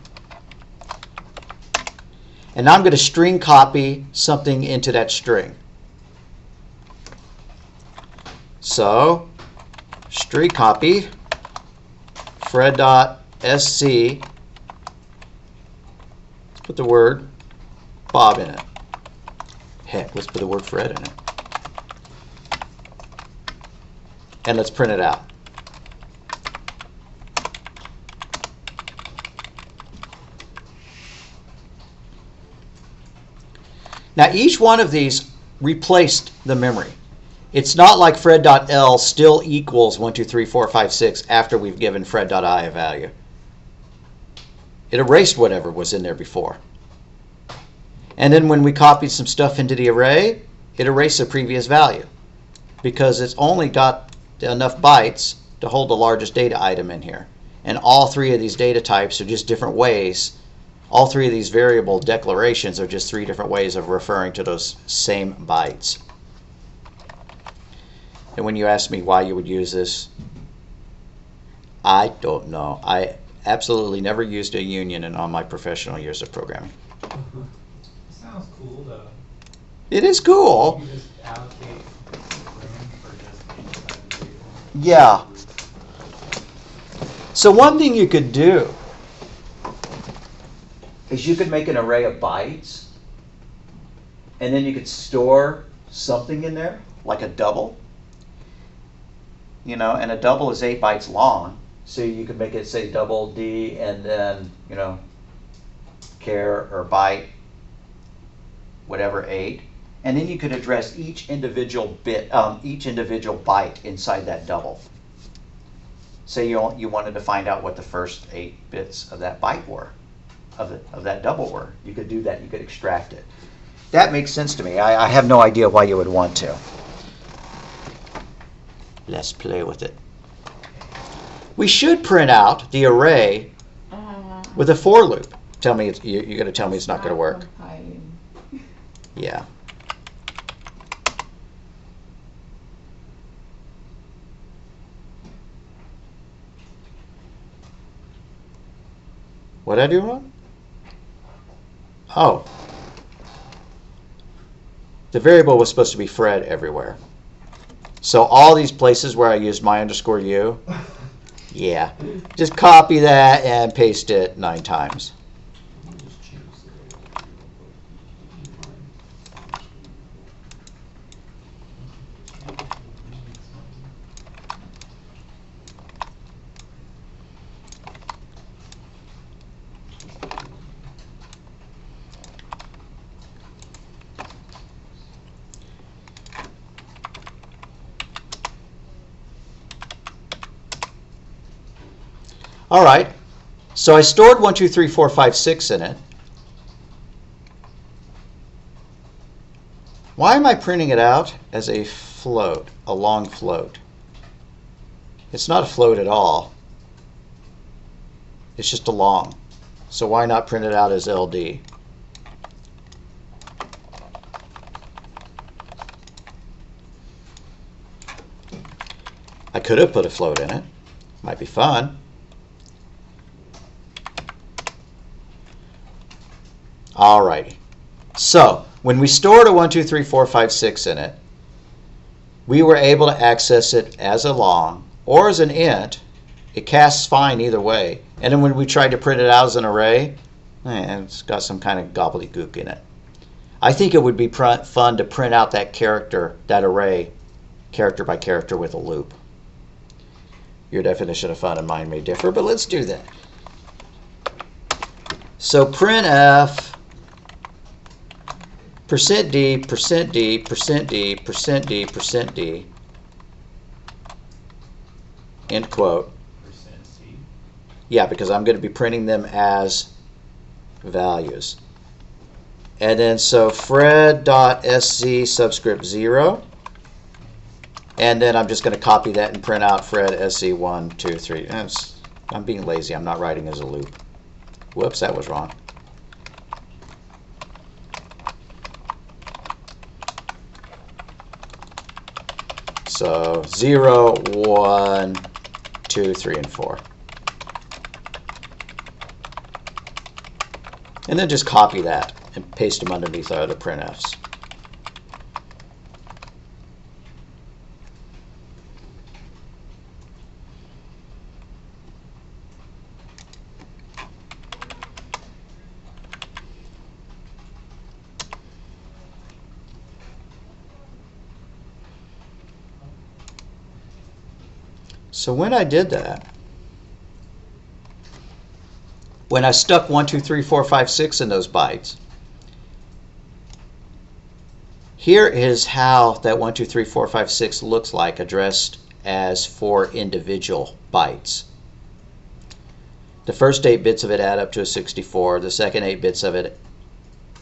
And now I'm going to string copy something into that string. So, string copy Fred.sc, let's put the word Bob in it. Heck, let's put the word Fred in it. And let's print it out. Now each one of these replaced the memory. It's not like Fred.L still equals 1, 2, 3, 4, 5, 6 after we've given Fred.I a value. It erased whatever was in there before. And then when we copied some stuff into the array, it erased the previous value, because it's only got enough bytes to hold the largest data item in here. And all 3 of these data types are just different ways. All 3 of these variable declarations are just 3 different ways of referring to those same bytes. And when you ask me why you would use this, I don't know. I absolutely never used a union in all my professional years of programming. Sounds cool, though. It is cool. You just allocate room for just inside the variable. Yeah. So one thing you could do is you could make an array of bytes, and then you could store something in there, like a double. And a double is 8 bytes long, so you could make it say double D and then, char or byte, whatever 8, and then you could address each individual byte inside that double. Say you wanted to find out what the first 8 bits of that byte were, of that double were. You could do that. You could extract it. That makes sense to me. I have no idea why you would want to. Let's play with it. We should print out the array with a for loop. Tell me you're going to tell me it's not going to work. Yeah. What did I do wrong? Oh. The variable was supposed to be Fred everywhere. So all these places where I used my underscore u, yeah, just copy that and paste it 9 times. All right, so I stored 1, 2, 3, 4, 5, 6 in it. Why am I printing it out as a float, a long float? It's not a float at all. It's just a long. So why not print it out as LD? I could have put a float in it. Might be fun. Alrighty. So when we stored a 1, 2, 3, 4, 5, 6 in it, we were able to access it as a long or as an int. It casts fine either way. And then when we tried to print it out as an array, it's got some kind of gobbledygook in it. I think it would be fun to print out that character, that array, character by character with a loop. Your definition of fun and mine may differ, but let's do that. So printf %d, %d, %d, %d, %d, end quote. %c. Yeah, because I'm going to be printing them as values. And then so fred.sc subscript 0. And then I'm just going to copy that and print out fred sc 1, 2, 3. I'm being lazy. I'm not writing as a loop. Whoops, that was wrong. So 0, 1, 2, 3, and 4. And then just copy that and paste them underneath our other printfs. So when I did that, when I stuck 1, 2, 3, 4, 5, 6 in those bytes, here is how that 1, 2, 3, 4, 5, 6 looks like addressed as 4 individual bytes. The first 8 bits of it add up to a 64. The second 8 bits of it,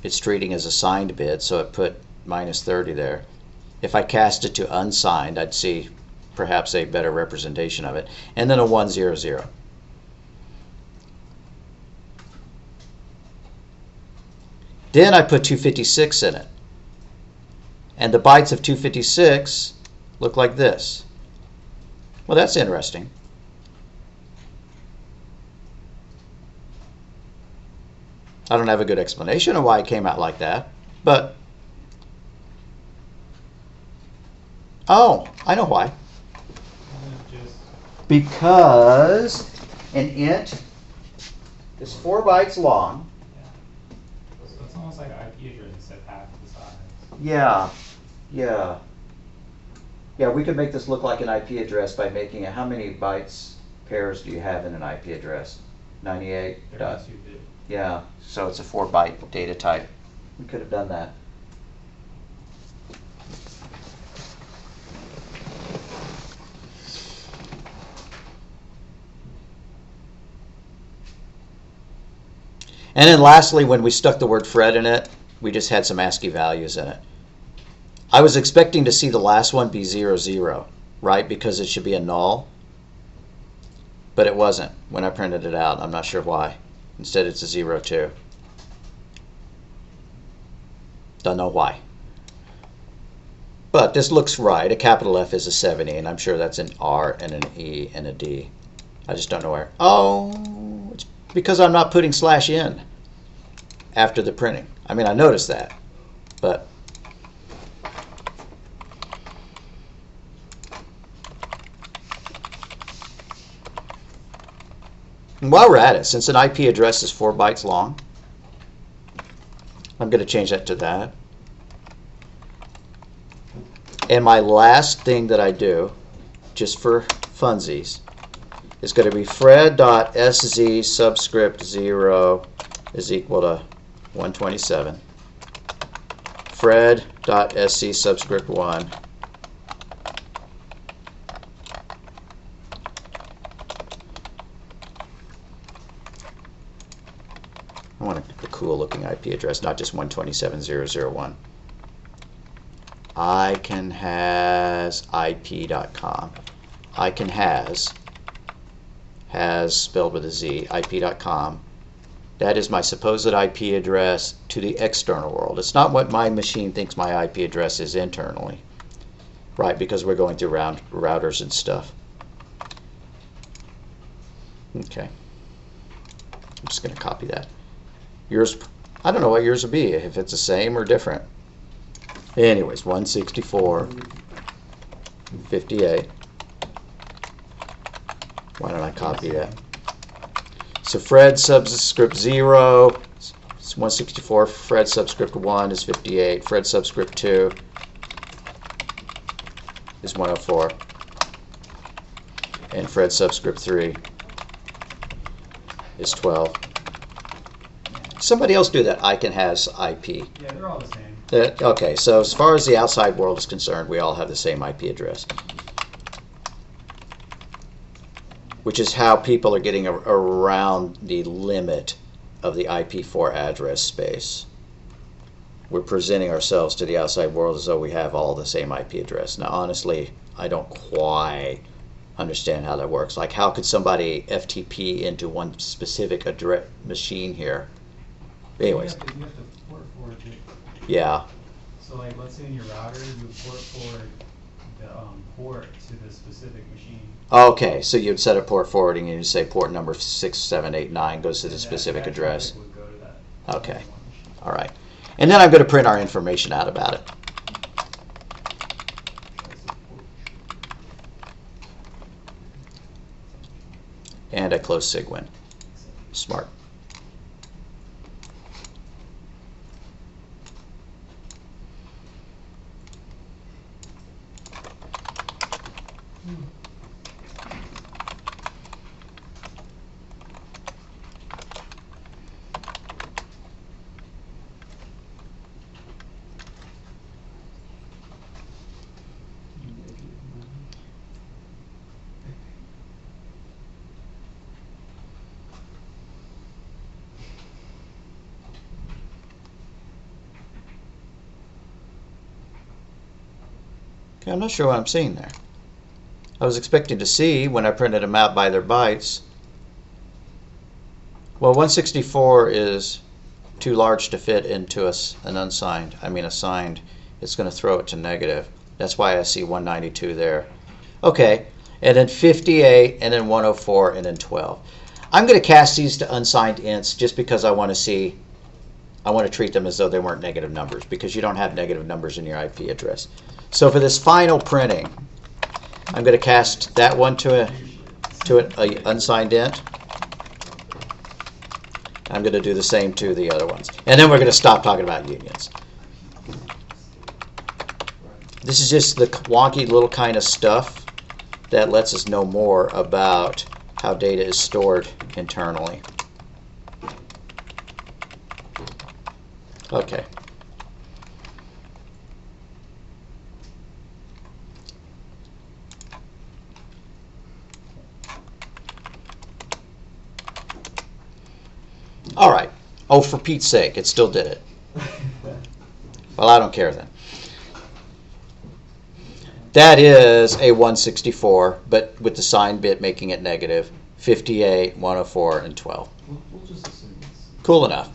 it's treating as a signed bit, so it put -30 there. If I cast it to unsigned, I'd see perhaps a better representation of it. And then a 1, 0, 0. Then I put 256 in it. And the bytes of 256 look like this. Well, that's interesting. I don't have a good explanation of why it came out like that, but oh, I know why. Because an int is 4 bytes long. Yeah. So it's almost like an IP address except half the size. Yeah. Yeah, we could make this look like an IP address by making it, how many bytes pairs do you have in an IP address? 98? 32-bit. Yeah, so it's a 4-byte data type. We could have done that. And then lastly, when we stuck the word Fred in it, we just had some ASCII values in it. I was expecting to see the last one be 0, 0, right? Because it should be a null. But it wasn't when I printed it out. I'm not sure why. Instead, it's a 0, 2. Don't know why. But this looks right. A capital F is a 70, and I'm sure that's an R and an E and a D. I just don't know where. Oh, it's because I'm not putting /n after the printing. I mean, I noticed that, but And while we're at it, since an IP address is 4 bytes long, I'm going to change that to that. And my last thing that I do, just for funsies, is going to be fred.sz subscript 0 is equal to 127. Fred.sc subscript 1 I want a cool looking IP address, not just 127.0.0.1. iCanHasIP.com. has spelled with a Z, IP.com. That is my supposed IP address to the external world. It's not what my machine thinks my IP address is internally, right? Because we're going through routers and stuff. Okay. I'm just going to copy that. Yours, I don't know what yours will be, if it's the same or different. Anyways, 164.58. Why don't I copy that? So Fred subscript 0 is 164. Fred subscript 1 is 58. Fred subscript 2 is 104. And Fred subscript 3 is 12. Somebody else do that iCanHasIP. Yeah, they're all the same. Okay, so as far as the outside world is concerned, we all have the same IP address. Which is how people are getting around the limit of the IP4 address space. We're presenting ourselves to the outside world as though we have all the same IP address. Now, honestly, I don't quite understand how that works. Like, how could somebody FTP into one specific address machine here? Anyways. You have to port forward it. Yeah. So, like, let's say in your router, you port forward the port to the specific machine. Okay, so you'd set a port forwarding and you'd say port number 6789 goes to the specific address. Would go to that Okay. All right. And then I'm going to print our information out about it. And I close SIGWIN. Smart. Okay, I'm not sure what I'm seeing there. I was expecting to see, when I printed them out by their bytes, well, 164 is too large to fit into an assigned. It's going to throw it to negative. That's why I see 192 there. Okay, and then 58, and then 104, and then 12. I'm going to cast these to unsigned ints just because I want to treat them as though they weren't negative numbers, because you don't have negative numbers in your IP address. So for this final printing, I'm going to cast that one to an unsigned int. I'm going to do the same to the other ones. And then we're going to stop talking about unions. This is just the wonky little kind of stuff that lets us know more about how data is stored internally. Okay. All right. Oh, for Pete's sake, it still did it. Well, I don't care then. That is a 164, but with the sign bit making it negative. 58, 104, and 12. We'll just assume it's Cool enough.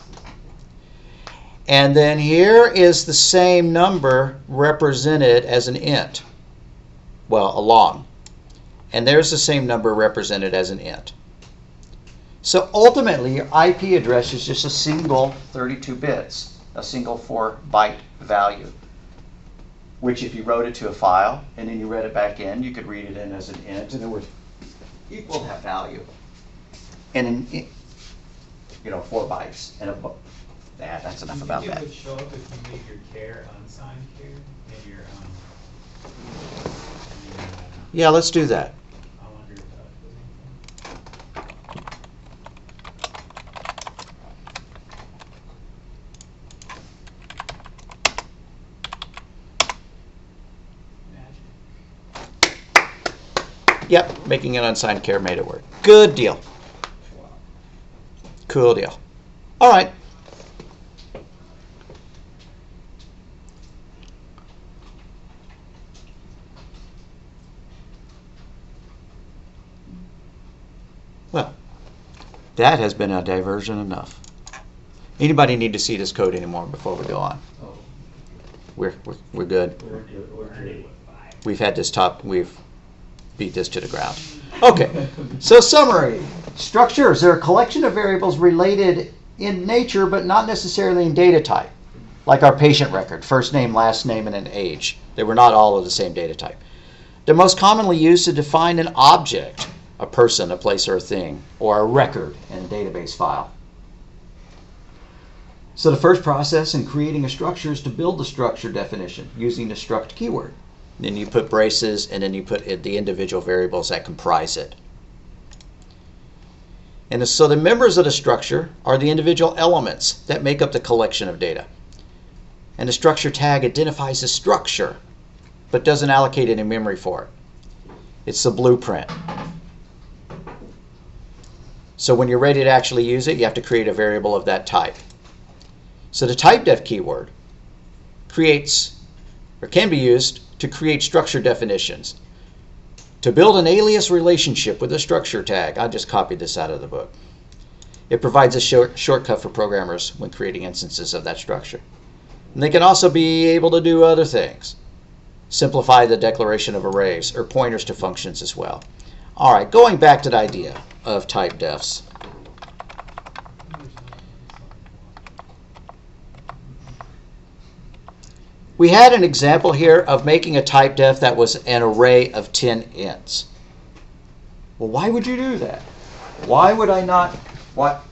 And then here is the same number represented as an int. Well, a long. And there's the same number represented as an int. So ultimately, your IP address is just a single 32 bits, a single 4-byte value, which if you wrote it to a file and then you read it back in, you could read it in as an int and it would equal that value. and 4 bytes. And that's enough about Do you that. think it would show up if you make your char unsigned char and your Yeah, let's do that. I wonder if that was anything. Magic. Yep, making an unsigned char made it work. Good deal. Cool deal. All right. Well, that has been a diversion enough. Anybody need to see this code anymore before we go on? Oh, We're good. we're good. We've beat this to the ground. Okay, so summary. Structures are a collection of variables related in nature but not necessarily in data type. Like our patient record, first name, last name, and an age. They were not all of the same data type. They're most commonly used to define an object, a person, a place, or a thing, or a record in a database file. So the first process in creating a structure is to build the structure definition using the struct keyword. Then you put braces, and then you put the individual variables that comprise it. And so the members of the structure are the individual elements that make up the collection of data. And the structure tag identifies the structure, but doesn't allocate any memory for it. It's the blueprint. So when you're ready to actually use it, you have to create a variable of that type. So the typedef keyword creates, or can be used to create structure definitions. To build an alias relationship with a structure tag, I just copied this out of the book. It provides a shortcut for programmers when creating instances of that structure. And they can also be able to do other things. Simplify the declaration of arrays or pointers to functions as well. All right, going back to the idea of typedefs. We had an example here of making a typedef that was an array of 10 ints. Well, why would you do that? Why would I not? What?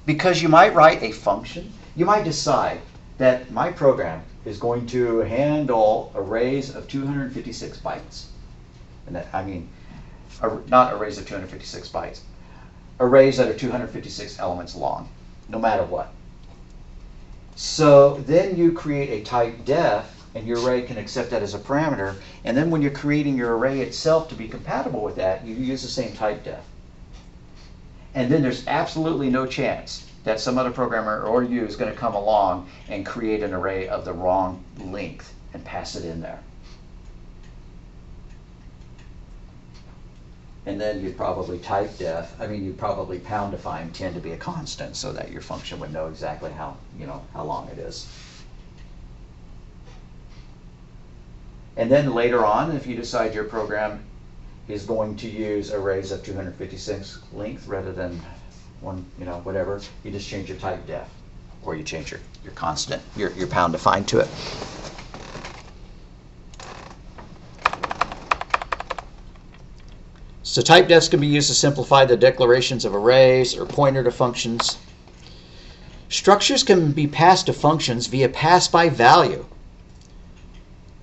Because you might write a function. You might decide that my program is going to handle arrays of 256 bytes. And that, I mean, not arrays of 256 bytes. Arrays that are 256 elements long, no matter what. So then you create a typedef, and your array can accept that as a parameter. And then when you're creating your array itself to be compatible with that, you use the same typedef. And then there's absolutely no chance that some other programmer or you is going to come along and create an array of the wrong length and pass it in there. And then you'd probably you'd probably pound define 10 to be a constant so that your function would know exactly how long it is. And then later on, if you decide your program is going to use arrays of 256 length rather than one, whatever, you just change your typedef, or you change your constant, your pound define to it. So typedefs can be used to simplify the declarations of arrays or pointer to functions. Structures can be passed to functions via pass by value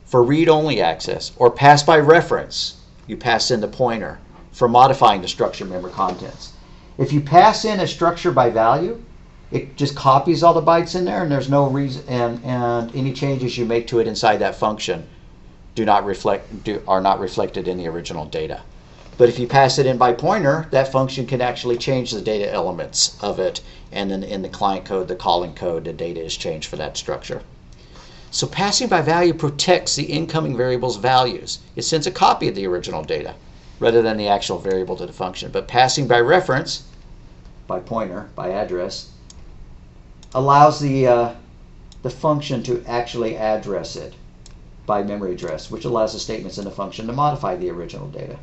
for read-only access, or pass by reference. You pass in the pointer for modifying the structure member contents. If you pass in a structure by value, it just copies all the bytes in there, and there's no reason, and any changes you make to it inside that function are not reflected in the original data. But if you pass it in by pointer, that function can actually change the data elements of it, and then in the client code, the calling code, the data is changed for that structure. So passing by value protects the incoming variable's values. It sends a copy of the original data rather than the actual variable to the function. But passing by reference, by pointer, by address, allows the function to actually address it by memory address, which allows the statements in the function to modify the original data.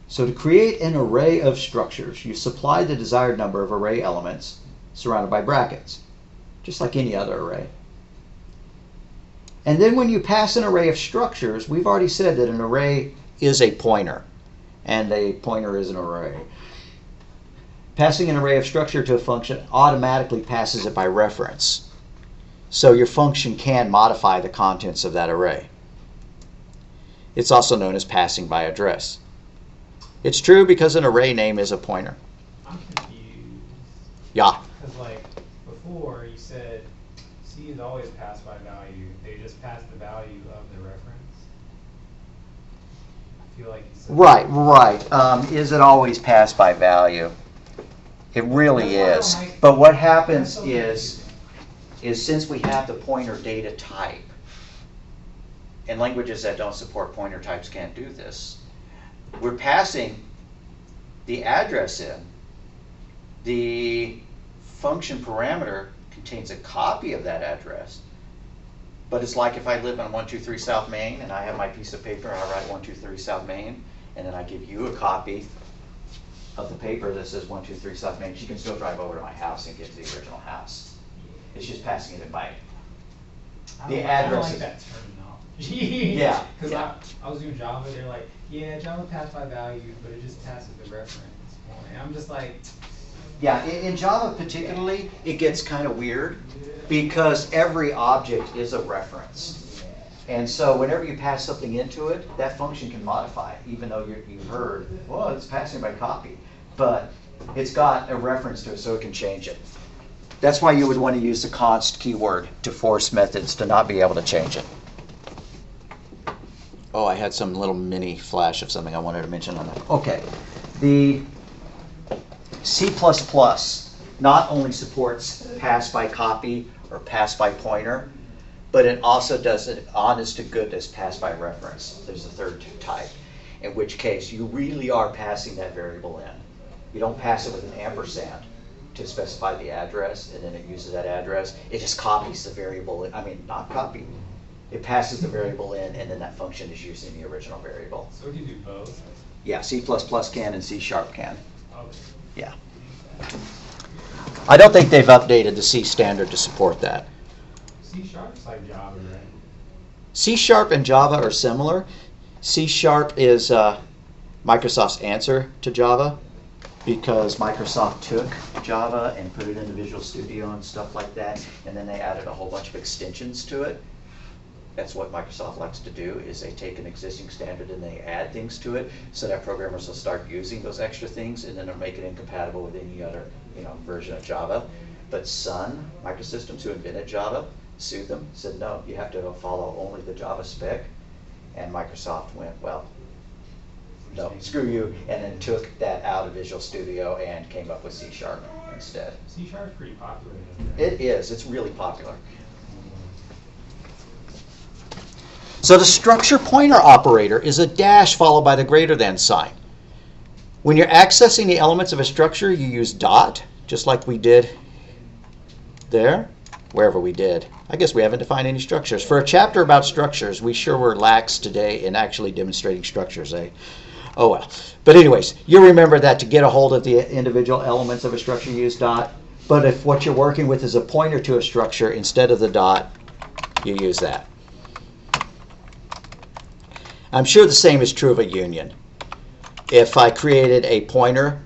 So to create an array of structures, you supply the desired number of array elements surrounded by brackets, just like any other array. And then when you pass an array of structures, we've already said that an array is a pointer, and a pointer is an array. Passing an array of structure to a function automatically passes it by reference. So your function can modify the contents of that array. It's also known as passing by address. It's true because an array name is a pointer. I'm confused. Yeah. Because like before you said C is always passed by value. They just pass the value of the reference. I feel like you said Right. Is it always passed by value? It really is. But what happens is since we have the pointer data type, and languages that don't support pointer types can't do this, we're passing the address in. The function parameter contains a copy of that address. But it's like if I live on 123 South Main and I have my piece of paper and I write 123 South Main, and then I give you a copy of the paper that says 123 South Main, she can still drive over to my house and get to the original house. It's just passing it in by the address. I don't like that terminology. Yeah. Because yeah. I was doing Java, they're like, yeah, Java passed by value, but it just passes the reference point. And I'm just like, yeah, in Java particularly, it gets kind of weird because every object is a reference. And so whenever you pass something into it, that function can modify it, even though you heard, well, it's passing by copy. But it's got a reference to it, so it can change it. That's why you would want to use the const keyword to force methods to not be able to change it. Oh, I had some little mini flash of something I wanted to mention on that. Okay. The C++ not only supports pass by copy or pass by pointer, but it also does an honest to goodness pass by reference. There's a third type, in which case you really are passing that variable in. You don't pass it with an ampersand to specify the address, and then it uses that address. It just copies the variable. I mean, not copy. It passes the variable in, and then that function is using the original variable. so we can do both? Yeah, C++ can and C# can. Okay. Yeah. I don't think they've updated the C standard to support that. C# is like Java, right? C# and Java are similar. C# is Microsoft's answer to Java because Microsoft took Java and put it into Visual Studio and stuff like that, and then they added a whole bunch of extensions to it. That's what Microsoft likes to do, is they take an existing standard and they add things to it so that programmers will start using those extra things, and then they'll make it incompatible with any other version of Java. But Sun Microsystems, who invented Java, sued them, said, no, you have to follow only the Java spec. And Microsoft went, well, no, screw you, and then took that out of Visual Studio and came up with C# instead. C# is pretty popular. Right? It is. It's really popular. So the structure pointer operator is a dash followed by the greater than sign. When you're accessing the elements of a structure, you use dot, just like we did there, wherever we did. I guess we haven't defined any structures. For a chapter about structures, we sure were lax today in actually demonstrating structures, eh? Oh well. But anyways, you remember that to get a hold of the individual elements of a structure, you use dot. But if what you're working with is a pointer to a structure, instead of the dot, you use that. I'm sure the same is true of a union. If I created a pointer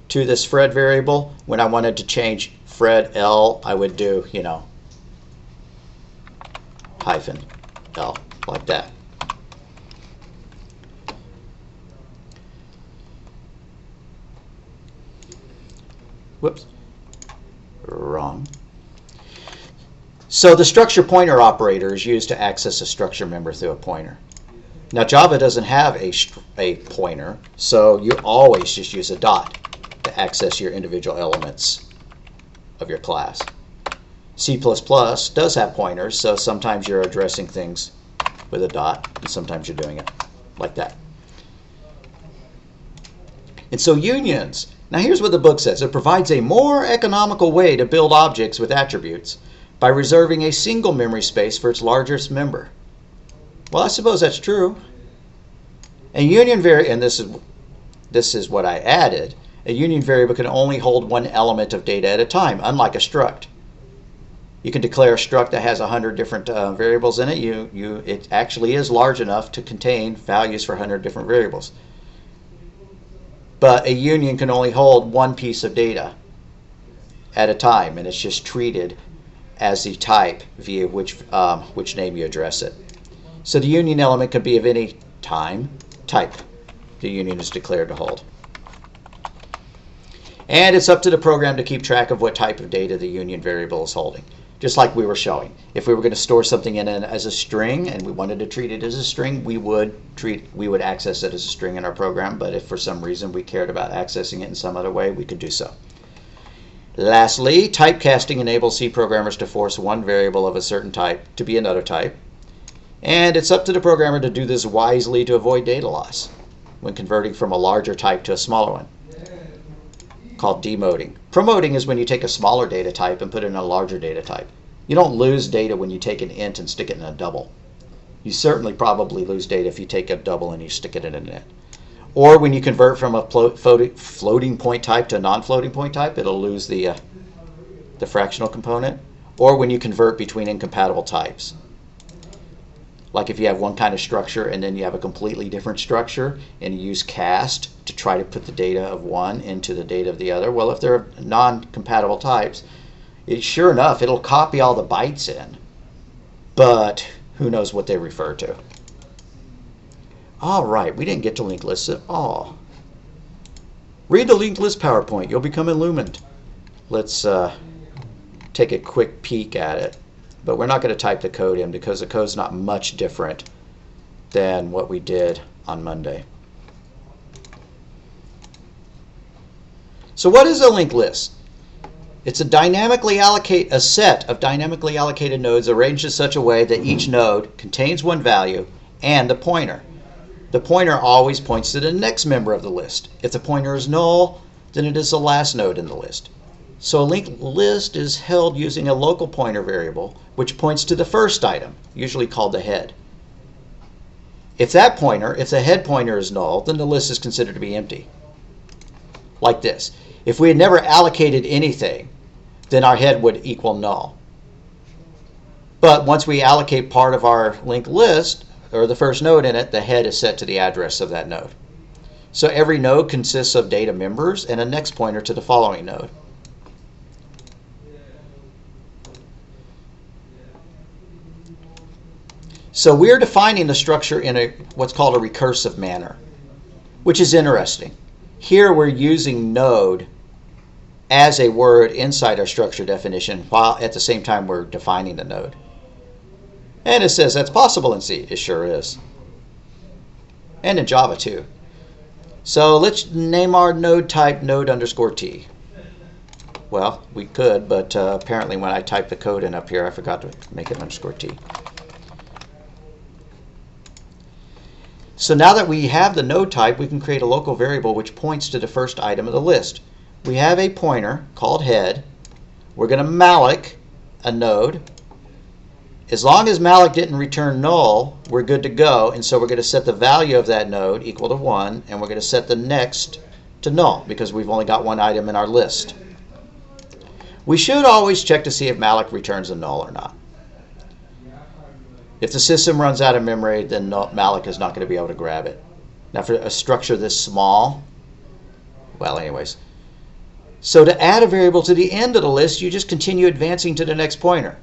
to this Fred variable, when I wanted to change Fred L, I would do, hyphen L, like that. Whoops, wrong. So the structure pointer operator is used to access a structure member through a pointer. Now Java doesn't have a pointer, so you always just use a dot to access your individual elements of your class. C++ does have pointers, so sometimes you're addressing things with a dot, and sometimes you're doing it like that. And so unions. Now here's what the book says. It provides a more economical way to build objects with attributes by reserving a single memory space for its largest member. Well, I suppose that's true. A union variable, and this is what I added, a union variable can only hold one element of data at a time, unlike a struct. You can declare a struct that has 100 different variables in it. It actually is large enough to contain values for 100 different variables. But a union can only hold one piece of data at a time, and it's just treated as the type via which name you address it. So the union element could be of any type the union is declared to hold. And it's up to the program to keep track of what type of data the union variable is holding, just like we were showing. If we were going to store something in as a string and we wanted to treat it as a string, we would access it as a string in our program, but if for some reason we cared about accessing it in some other way, we could do so. Lastly, typecasting enables C programmers to force one variable of a certain type to be another type, and it's up to the programmer to do this wisely to avoid data loss when converting from a larger type to a smaller one, called demoting. Promoting is when you take a smaller data type and put it in a larger data type. You don't lose data when you take an int and stick it in a double. You certainly probably lose data if you take a double and you stick it in an int. Or when you convert from a floating point type to a non-floating point type, it'll lose the fractional component. Or when you convert between incompatible types. Like if you have one kind of structure and then you have a completely different structure and you use cast to try to put the data of one into the data of the other. Well, if they're non-compatible types, sure enough, it'll copy all the bytes in, but who knows what they refer to. All right, we didn't get to linked lists at all. Read the linked list PowerPoint. You'll become illumined. Let's take a quick peek at it. But we're not going to type the code in because the code's not much different than what we did on Monday. So what is a linked list? It's a set of dynamically allocated nodes arranged in such a way that each node contains one value and the pointer. The pointer always points to the next member of the list. If the pointer is null, then it is the last node in the list. So a linked list is held using a local pointer variable which points to the first item, usually called the head. If the head pointer is null, then the list is considered to be empty. Like this. If we had never allocated anything, then our head would equal null. But once we allocate part of our linked list, or the first node in it, the head is set to the address of that node. So every node consists of data members and a next pointer to the following node. So we're defining the structure in what's called a recursive manner, which is interesting. Here we're using node as a word inside our structure definition, while at the same time we're defining the node. And it says that's possible in C. It sure is. And in Java too. So let's name our node type node_t. Well, we could, but apparently when I typed the code in up here, I forgot to make it _t. So now that we have the node type, we can create a local variable which points to the first item of the list. We have a pointer called head. We're going to malloc a node. As long as malloc didn't return null, we're good to go. And so we're going to set the value of that node equal to 1, and we're going to set the next to null because we've only got one item in our list. We should always check to see if malloc returns a null or not. If the system runs out of memory, then malloc is not going to be able to grab it. Now for a structure this small, well anyways. So to add a variable to the end of the list, you just continue advancing to the next pointer.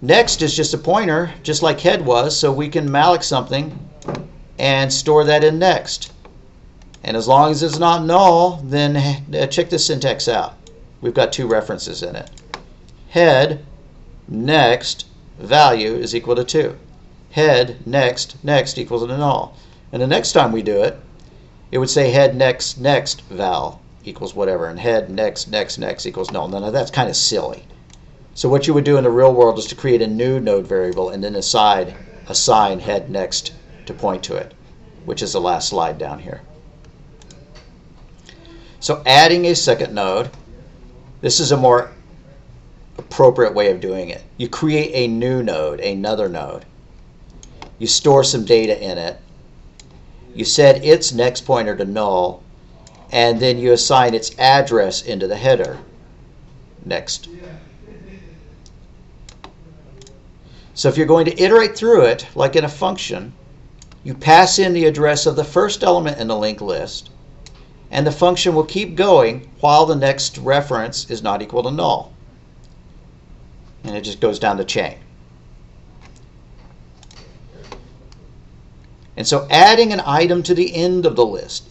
Next is just a pointer, just like head was, so we can malloc something and store that in next. And as long as it's not null, then check this syntax out. We've got two references in it. Head, next, value is equal to 2. Head, next equals to null. And the next time we do it, it would say head, next, val equals whatever, and head, next equals null. Now that's kind of silly. So what you would do in the real world is to create a new node variable and then assign head next to point to it, which is the last slide down here. So adding a second node, this is a more appropriate way of doing it. You create a new node, another node. You store some data in it. You set its next pointer to null, and then you assign its address into the header. Next. So if you're going to iterate through it, like in a function, you pass in the address of the first element in the linked list, and the function will keep going while the next reference is not equal to null. And it just goes down the chain. And so adding an item to the end of the list.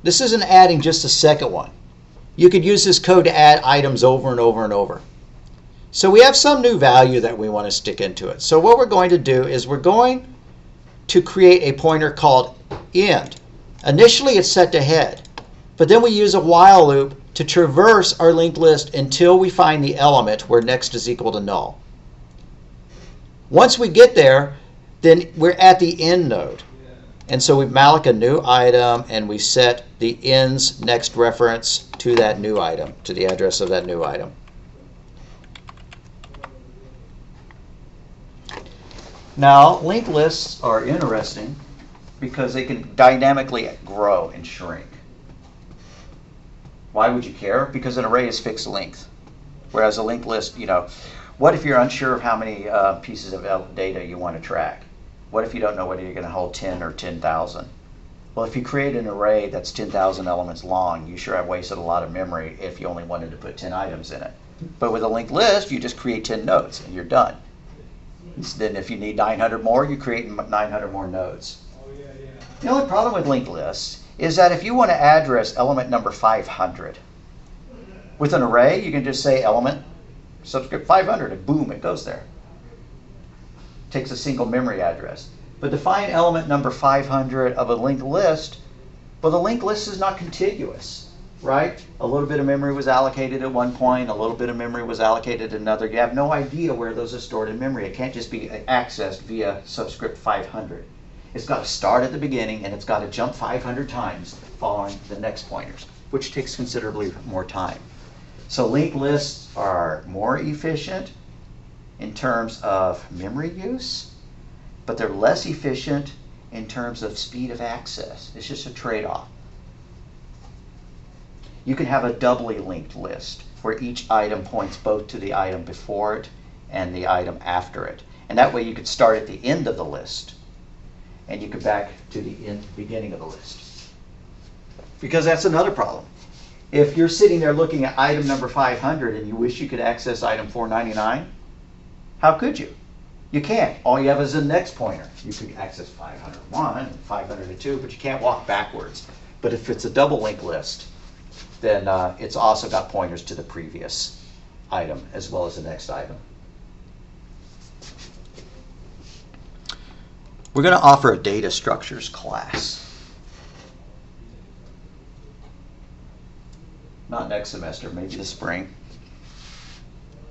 This isn't adding just a second one. You could use this code to add items over and over and over. So we have some new value that we want to stick into it. So what we're going to do is we're going to create a pointer called end. Initially it's set to head, but then we use a while loop to traverse our linked list until we find the element where next is equal to null. Once we get there, then we're at the end node. And so we malloc a new item and we set the end's next reference to that new item, to the address of that new item. Now, linked lists are interesting because they can dynamically grow and shrink. Why would you care? Because an array is fixed length. Whereas a linked list, what if you're unsure of how many pieces of data you want to track? What if you don't know whether you're going to hold 10 or 10,000? Well, if you create an array that's 10,000 elements long, you sure have wasted a lot of memory if you only wanted to put 10 items in it. But with a linked list, you just create 10 nodes and you're done. Then if you need 900 more, you create 900 more nodes. The only problem with linked lists is that if you want to address element number 500, with an array, you can just say element subscript 500, and boom, it goes there. Takes a single memory address. But to find element number 500 of a linked list, well, the linked list is not contiguous, right? A little bit of memory was allocated at one point, a little bit of memory was allocated at another. You have no idea where those are stored in memory. It can't just be accessed via subscript 500. It's got to start at the beginning, and it's got to jump 500 times following the next pointers, which takes considerably more time. So linked lists are more efficient in terms of memory use, but they're less efficient in terms of speed of access. It's just a trade-off. You can have a doubly linked list where each item points both to the item before it and the item after it. And that way you could start at the end of the list and you could back to the beginning of the list. Because that's another problem. If you're sitting there looking at item number 500 and you wish you could access item 499, how could you? You can't. All you have is the next pointer. You could access 501 and 502, but you can't walk backwards. But if it's a double linked list, then it's also got pointers to the previous item as well as the next item. We're going to offer a data structures class. Not next semester, maybe this spring.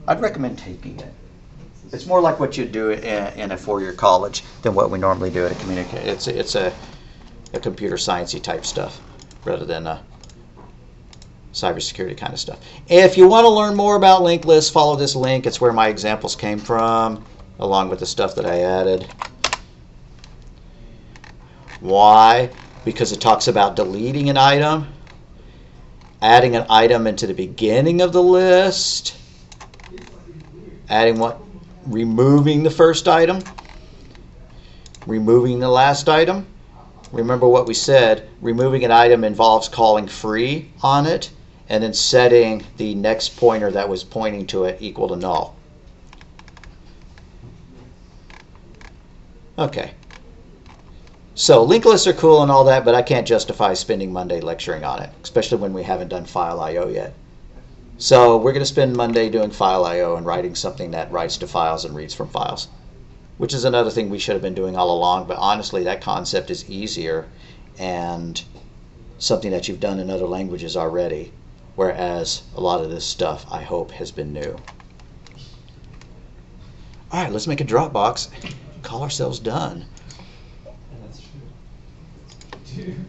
I'd recommend taking it. It's more like what you'd do in a four-year college than what we normally do at a community. It's a computer science-y type stuff rather than a cybersecurity kind of stuff. If you want to learn more about linked lists, follow this link. It's where my examples came from, along with the stuff that I added. Why? Because it talks about deleting an item, adding an item into the beginning of the list, removing the first item, removing the last item. Remember what we said, removing an item involves calling free on it and then setting the next pointer that was pointing to it equal to null. Okay. So linked lists are cool and all that, but I can't justify spending Monday lecturing on it, especially when we haven't done file I/O yet. So we're going to spend Monday doing file I/O and writing something that writes to files and reads from files, which is another thing we should have been doing all along, but honestly that concept is easier and something that you've done in other languages already, whereas a lot of this stuff I hope has been new. All right, let's make a Dropbox, call ourselves done. Yeah, that's true. Dude.